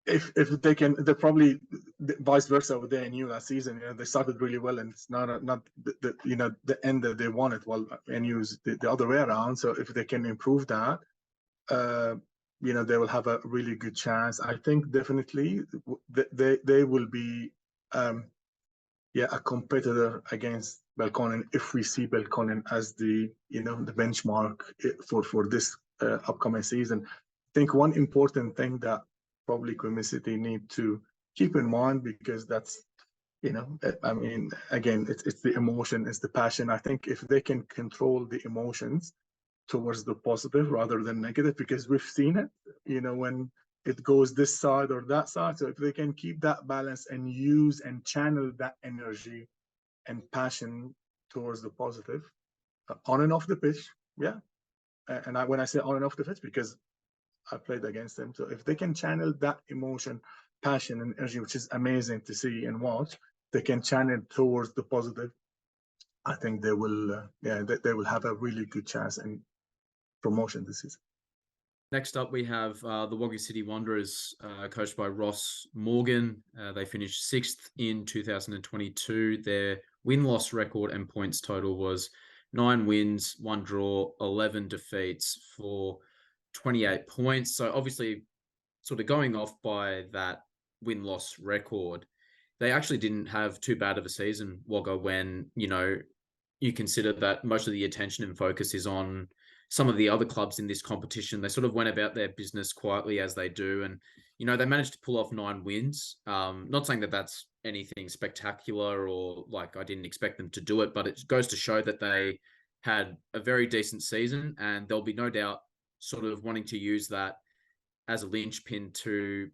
if they can, they're probably vice versa with the ANU last season. They started really well, and it's not the end that they wanted. Well, ANU's the other way around. So if they can improve that, they will have a really good chance. I think definitely they will be a competitor against Belconnen, if we see Belconnen as the benchmark for this upcoming season. I think one important thing that probably Queanbeyan City need to keep in mind, because that's I mean, again, it's the emotion, it's the passion. I think if they can control the emotions towards the positive rather than negative, because we've seen it, when it goes this side or that side. So if they can keep that balance and use and channel that energy and passion towards the positive, on and off the pitch, and when I say on and off the pitch, because I played against them. So if they can channel that emotion, passion, and energy, which is amazing to see and watch, they can channel towards the positive, I think they will, they will have a really good chance in promotion this season. Next up, we have the Wagga City Wanderers, coached by Ross Morgan. They finished 6th in 2022. Their win-loss record and points total was 9 wins, 1 draw, 11 defeats for 28 points. So obviously, sort of going off by that win-loss record, they actually didn't have too bad of a season, Wagga, when, you consider that most of the attention and focus is on some of the other clubs in this competition. They sort of went about their business quietly, as they do. And, they managed to pull off 9 wins. Not saying that that's anything spectacular or like I didn't expect them to do it, but it goes to show that they had a very decent season, and there'll be no doubt sort of wanting to use that as a linchpin to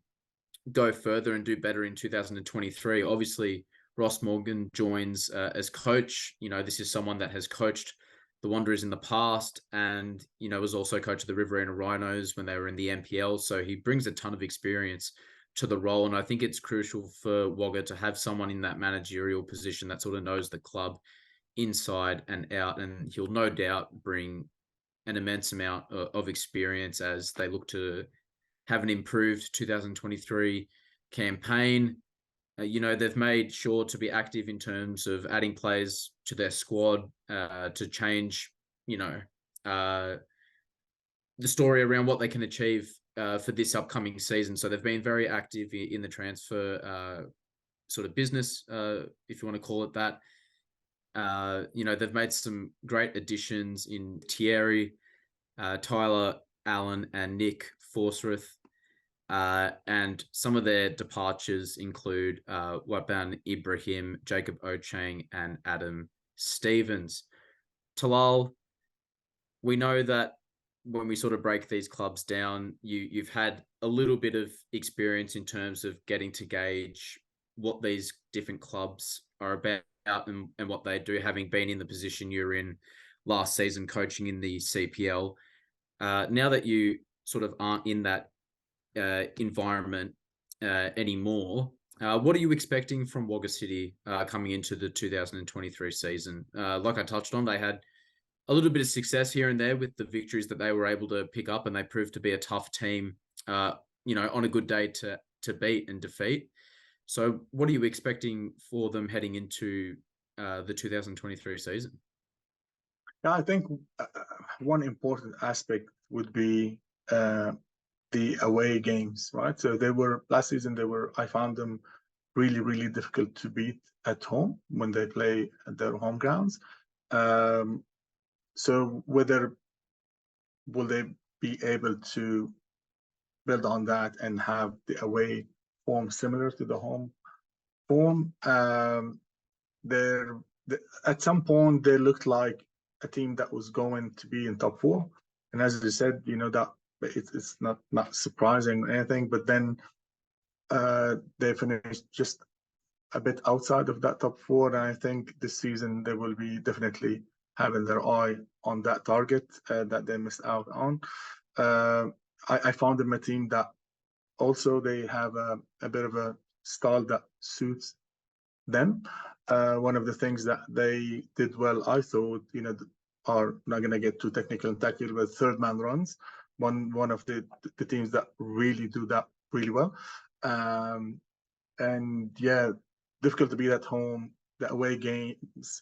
go further and do better in 2023. Obviously, Ross Morgan joins as coach. You know, this is someone that has coached the Wanderers in the past, and, you know, was also coach of the Riverina Rhinos when they were in the NPL. So he brings a ton of experience to the role. And I think it's crucial for Wagga to have someone in that managerial position that sort of knows the club inside and out. And he'll no doubt bring an immense amount of experience as they look to have an improved 2023 campaign. You know, they've made sure to be active in terms of adding players to their squad to change, you know, the story around what they can achieve for this upcoming season. So they've been very active in the transfer sort of business, if you want to call it that. You know, they've made some great additions in Thierry, Tyler Allen, and Nick Forsworth. And some of their departures include Waban Ibrahim, Jacob Ochang, and Adam Stevens. Talal, we know that when we sort of break these clubs down, you've had a little bit of experience in terms of getting to gauge what these different clubs are about and what they do, having been in the position you're in last season coaching in the CPL. Now that you sort of aren't in that environment anymore, what are you expecting from Wagga City coming into the 2023 season? Like I touched on, they had a little bit of success here and there with the victories that they were able to pick up, and they proved to be a tough team, you know, on a good day to beat and defeat. So what are you expecting for them heading into the 2023 season? Yeah, I think one important aspect would be the away games, right? So last season, I found them really, really difficult to beat at home when they play at their home grounds. So whether will they be able to build on that and have the away form similar to the home form? At some point, they looked like a team that was going to be in top four. And as you said, you know, that it's not surprising or anything, but then they finished just a bit outside of that top four. And I think this season they will be definitely having their eye on that target that they missed out on. I found them a team that also they have a bit of a style that suits them. One of the things that they did well, I thought, you know, are not going to get too technical and tactical, with third man runs. One of the teams that really do that really well. And yeah, difficult to beat at home. The away games,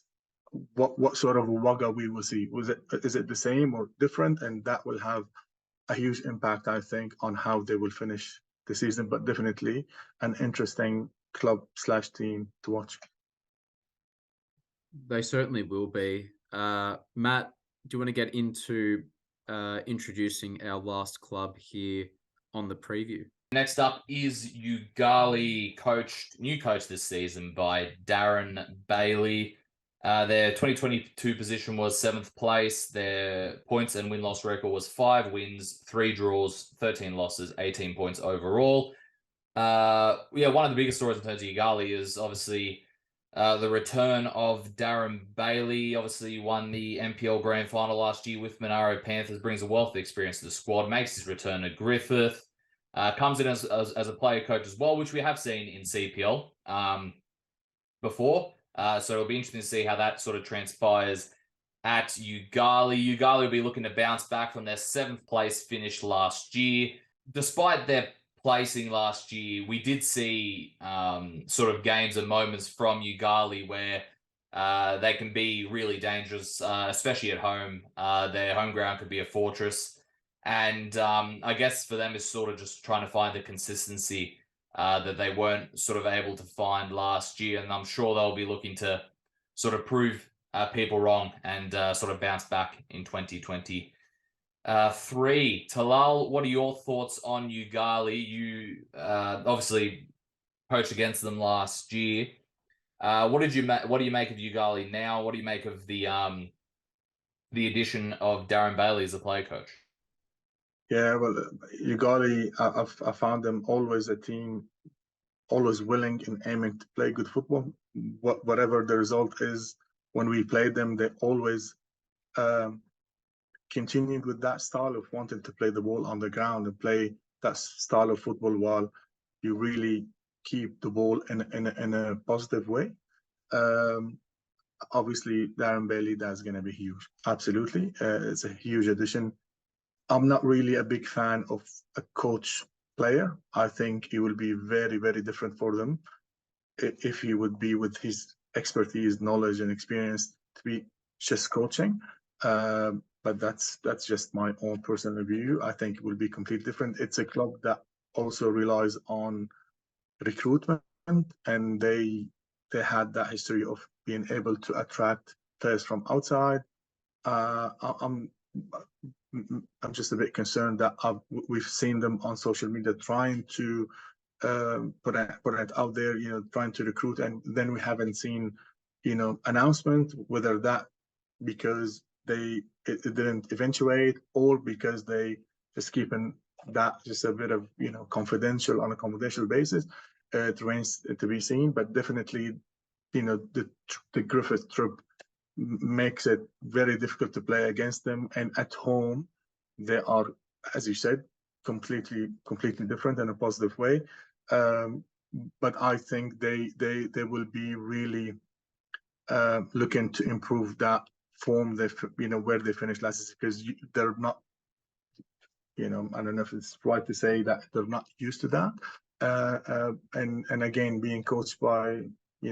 what sort of Wagga we will see? Is it the same or different? And that will have a huge impact, I think, on how they will finish the season. But definitely an interesting club/team to watch. They certainly will be. Matt, do you want to get into introducing our last club here on the preview? Next up is Yoogali, new coach this season by Darren Bailey. Their 2022 position was 7th place. Their points and win-loss record was 5 wins, 3 draws, 13 losses, 18 points overall. Yeah, one of the biggest stories in terms of Yoogali is obviously the return of Darren Bailey. Obviously won the NPL Grand Final last year with Monaro Panthers, brings a wealth of experience to the squad, makes his return to Griffith. Comes in as a player coach as well, which we have seen in CPL before. So it'll be interesting to see how that sort of transpires at Yoogali. Yoogali will be looking to bounce back from their 7th place finish last year. Despite their placing last year, we did see sort of games and moments from Yoogali where they can be really dangerous, especially at home. Their home ground could be a fortress. And I guess for them is sort of just trying to find the consistency that they weren't sort of able to find last year. And I'm sure they'll be looking to sort of prove people wrong and sort of bounce back in 2023. Talal, what are your thoughts on Yoogali? You obviously coached against them last year. What do you make of Yoogali now? What do you make of the the addition of Darren Bailey as a player coach? Yeah, well, Yoogali, I found them always a team, always willing and aiming to play good football. Whatever the result is, when we played them, they always continued with that style of wanting to play the ball on the ground and play that style of football while you really keep the ball in a positive way. Obviously, Darren Bailey, that's going to be huge. Absolutely. It's a huge addition. I'm not really a big fan of a coach player. I think he will be very, very different for them if he would be with his expertise, knowledge, and experience to be just coaching. But that's just my own personal view. I think it will be completely different. It's a club that also relies on recruitment, and they had that history of being able to attract players from outside. I'm just a bit concerned that we've seen them on social media trying to put it out there, trying to recruit, and then we haven't seen, announcement, whether that because it didn't eventuate or because they just keeping that just a bit of confidential on a confidential basis. It remains to be seen, but definitely, the Griffith troop makes it very difficult to play against them, and at home they are, as you said, completely different in a positive way. But I think they will be really looking to improve that form where they finished last season, because they're not, I don't know if it's right to say that they're not used to that. And again, being coached by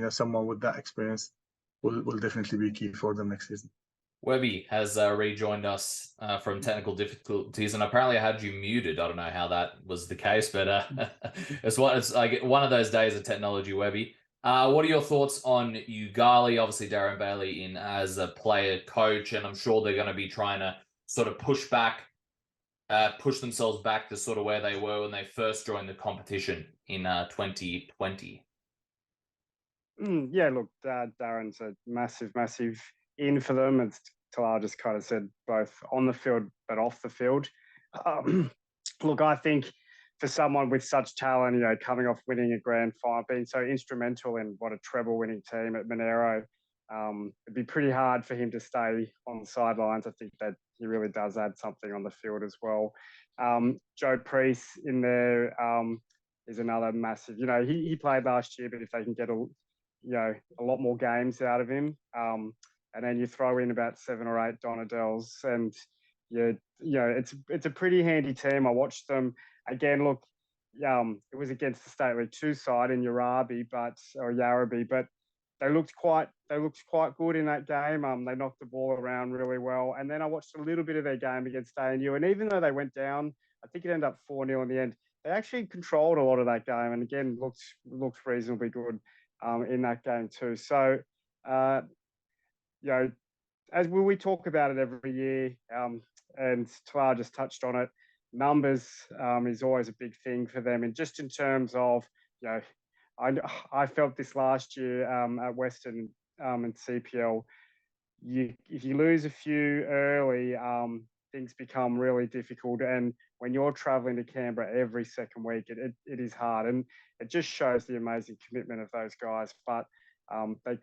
someone with that experience will definitely be key for them next season. Webby has rejoined us from technical difficulties, and apparently I had you muted. I don't know how that was the case, but it's like one of those days of technology, Webby. What are your thoughts on Yoogali? Obviously, Darren Bailey in as a player coach, and I'm sure they're going to be trying to sort of push themselves back to sort of where they were when they first joined the competition in 2020. Yeah, look, Darren's a massive in for them. As Talal just kind of said, both on the field but off the field. Look, I think for someone with such talent, coming off winning a grand final, being so instrumental in what a treble-winning team at Monero, it'd be pretty hard for him to stay on the sidelines. I think that he really does add something on the field as well. Joe Priest in there is another massive. He played last year, but if they can get a lot more games out of him, and then you throw in about 7 or 8 Donadels, and it's a pretty handy team. I watched them again. Look, it was against the State League 2 side in Yarraby, but they looked quite good in that game. They knocked the ball around really well, and then I watched a little bit of their game against ANU, and even though they went down, I think it ended up 4-0 in the end. They actually controlled a lot of that game, and again looked reasonably good in that game too. So, as we talk about it every year, and Talal just touched on it, numbers is always a big thing for them. And just in terms of, I felt this last year at Western and CPL, if you lose a few early, things become really difficult. And when you're traveling to Canberra every second week, it is hard. And it just shows the amazing commitment of those guys. But they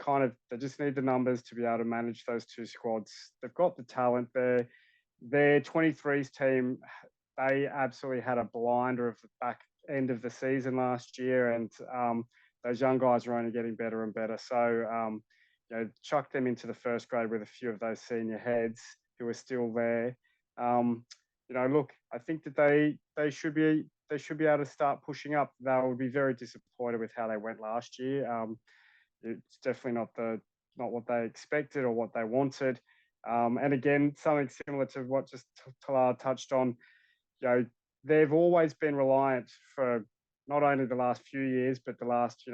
just need the numbers to be able to manage those two squads. They've got the talent there. Their 23s team, they absolutely had a blinder of the back end of the season last year. And those young guys are only getting better and better. So, chuck them into the first grade with a few of those senior heads who are still there. Look, I think that they should be able to start pushing up. They would be very disappointed with how they went last year. It's definitely not what they expected or what they wanted. And again, something similar to what just Talal touched on. They've always been reliant for not only the last few years, but the last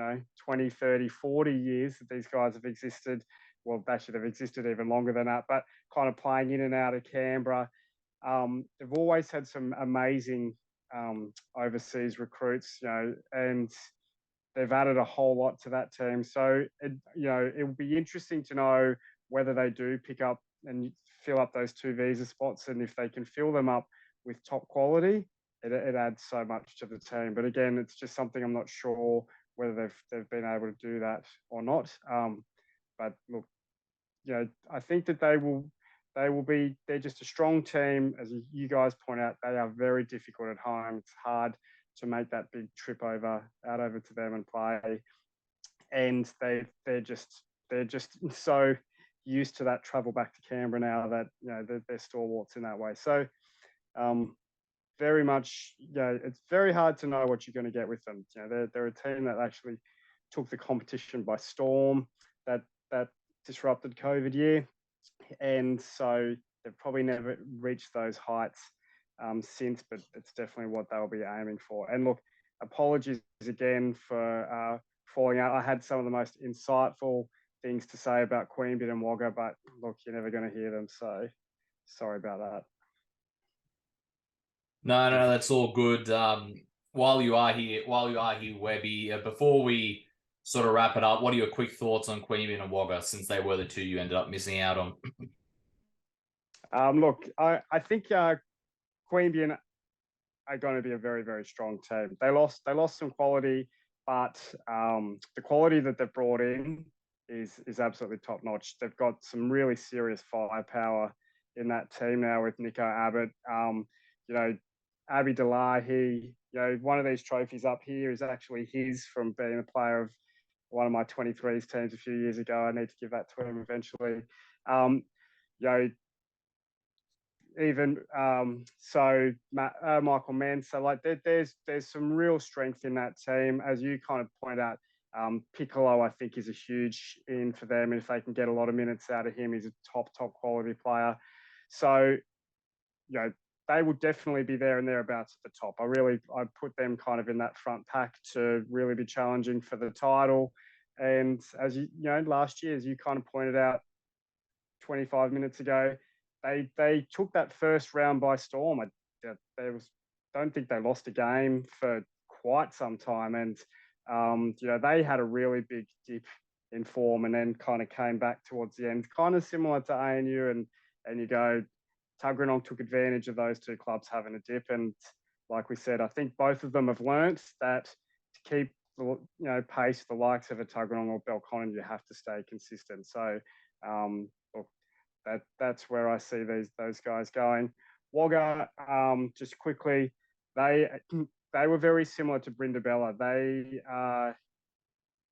20, 30, 40 years that these guys have existed. Well, actually, they've existed even longer than that, but kind of playing in and out of Canberra. They've always had some amazing overseas recruits, and they've added a whole lot to that team. So, it will be interesting to know whether they do pick up and fill up those 2 visa spots, and if they can fill them up with top quality, it adds so much to the team. But again, it's just something I'm not sure whether they've been able to do that or not. But look, I think that they're just a strong team. As you guys point out, they are very difficult at home. It's hard to make that big trip out over to them and play. And they're just so used to that travel back to Canberra now that they're stalwarts in that way. So very much, it's very hard to know what you're going to get with them. They're a team that actually took the competition by storm. That disrupted COVID year, and so they've probably never reached those heights since. But it's definitely what they'll be aiming for. And look, apologies again for falling out. I had some of the most insightful things to say about Queanbeyan Wagga, but look, you're never going to hear them. So sorry about that. No, that's all good. While you are here, Webby, before we sort of wrap it up, what are your quick thoughts on Queanbeyan and Wagga, since they were the two you ended up missing out on? Look, I think Queanbeyan are going to be a very, very strong team. They lost some quality, but the quality that they've brought in is absolutely top notch. They've got some really serious firepower in that team now with Nico Abbott. Abby Delahi, one of these trophies up here is actually his from being a player of one of my 23s teams a few years ago. I need to give that to him eventually. Michael Manser, like there's some real strength in that team. As you kind of point out, Piccolo, I think, is a huge in for them. And if they can get a lot of minutes out of him, he's a top quality player. So, they will definitely be there and thereabouts at the top. I put them kind of in that front pack to really be challenging for the title. And as last year, as you kind of pointed out 25 minutes ago, they took that first round by storm. I don't think they lost a game for quite some time. And, they had a really big dip in form and then kind of came back towards the end, kind of similar to ANU. And Tuggeranong took advantage of those two clubs having a dip. And like we said, I think both of them have learnt that to keep pace the likes of a Tuggeranong or Belconnen, you have to stay consistent. So look, that's where I see those guys going. Wagga, just quickly, they were very similar to Brindabella.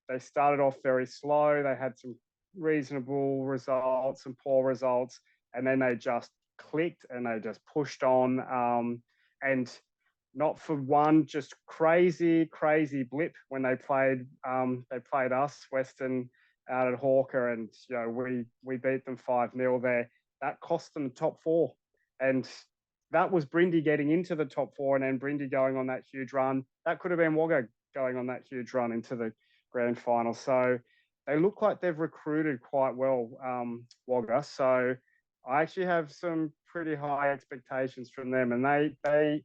They started off very slow. They had some reasonable results, some poor results, and then they just clicked and they just pushed on. And not for one, just crazy blip when they played us, Western, out at Hawker, and we beat them 5-0 there. That cost them the top 4, and that was Brindy getting into the top 4, and then Brindy going on that huge run. That could have been Wagga going on that huge run into the grand final. So they look like they've recruited quite well, Wagga. So I actually have some pretty high expectations from them, and they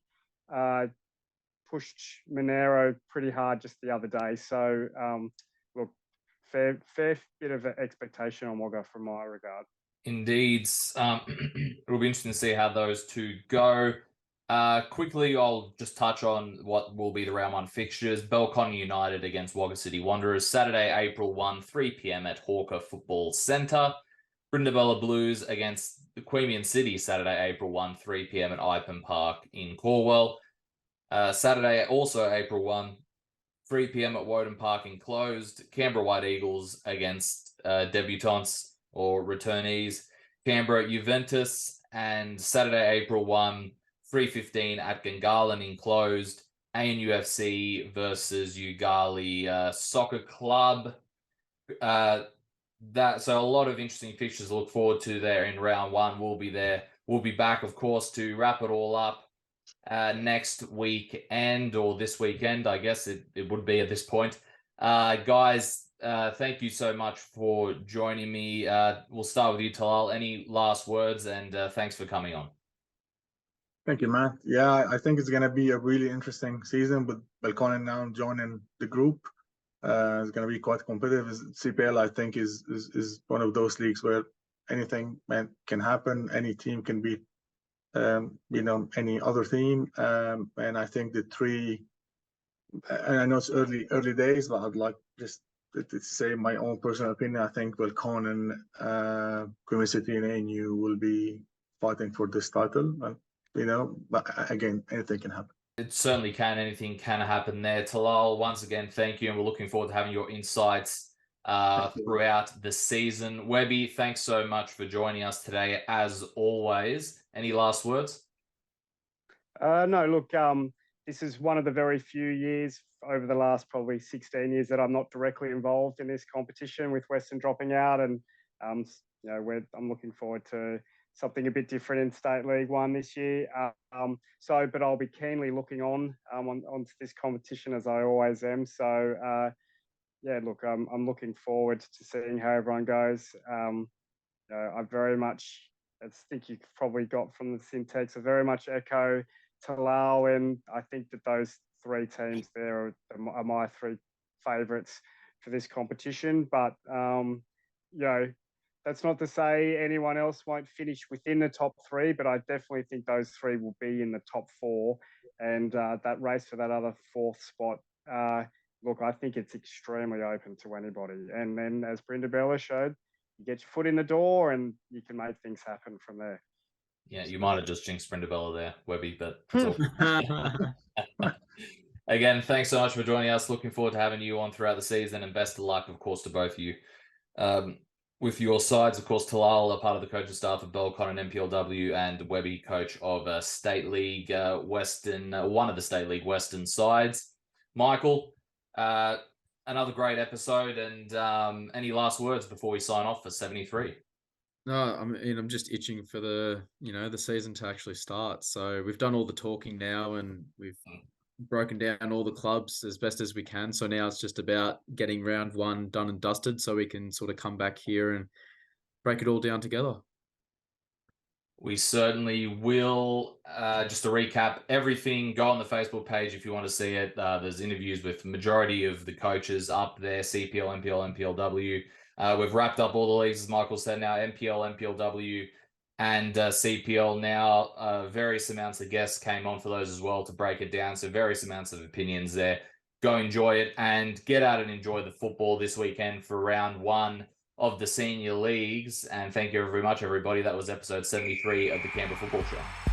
pushed Monero pretty hard just the other day. So look, fair bit of expectation on Wagga from my regard. Indeed. It'll be interesting to see how those two go. Quickly, I'll just touch on what will be the round 1 fixtures. Belconnen United against Wagga City Wanderers, Saturday, April 1, 3 p.m. at Hawker Football Centre. Brindabella Blues against the Queanbeyan City, Saturday, April 1, 3 p.m. at Ipon Park in Corwell. Saturday, also April 1, 3 p.m. at Woden Park enclosed. Canberra White Eagles against debutants or returnees, Canberra Juventus, and Saturday, April 1, 3:15 at Gungahlin enclosed. ANU FC versus Yoogali Soccer Club. So a lot of interesting fixtures to look forward to there in round 1. We'll be there. We'll be back, of course, to wrap it all up next weekend, or this weekend, I guess it would be at this point. Guys, thank you so much for joining me. We'll start with you, Talal. Any last words? And thanks for coming on. Thank you, Matt. Yeah, I think it's going to be a really interesting season with Belconnen now joining the group. It's going to be quite competitive. CPL, I think, is one of those leagues where anything can happen. Any team can beat, any other team. And I think the three, and I know it's early days, but I'd like just to say my own personal opinion. I think Belconnen, Queanbeyan City, and ANU will be fighting for this title. But again, anything can happen. It certainly can. Anything can happen there. Talal, once again, thank you, and we're looking forward to having your insights throughout the season. Webby, thanks so much for joining us today, as always. Any last words? No, look, this is one of the very few years over the last probably 16 years that I'm not directly involved in this competition, with Western dropping out, and I'm looking forward to something a bit different in State League One this year. But I'll be keenly looking on this competition, as I always am. So look, I'm looking forward to seeing how everyone goes. I very much, I think you probably got from the syntax, I very much echo Talal, and I think that those three teams there are my three favourites for this competition. But that's not to say anyone else won't finish within the top three, but I definitely think those three will be in the top four. And that race for that other fourth spot, look, I think it's extremely open to anybody. And then, as Brindabella showed, you get your foot in the door and you can make things happen from there. Yeah, you might have just jinxed Brindabella there, Webby, but again, thanks so much for joining us. Looking forward to having you on throughout the season, and best of luck, of course, to both of you. With your sides, of course, Talal, a part of the coaching staff of Belconnen MPLW, and Webby, coach of State League Western, one of the State League Western sides. Michael, another great episode, and any last words before we sign off for 73? No, I'm just itching for the season to actually start. So we've done all the talking now, and we've broken down all the clubs as best as we can. So now it's just about getting round one done and dusted, so we can sort of come back here and break it all down together. We certainly will. Just to recap everything, go on the Facebook page if you want to see it. There's interviews with the majority of the coaches up there, CPL, MPL, MPLW. We've wrapped up all the leagues, as Michael said, now MPL, MPLW, and CPL now. Various amounts of guests came on for those as well to break it down. So various amounts of opinions there. Go enjoy it and get out and enjoy the football this weekend for round one of the senior leagues. And thank you very much, everybody. That was episode 73 of the Canberra Football Show.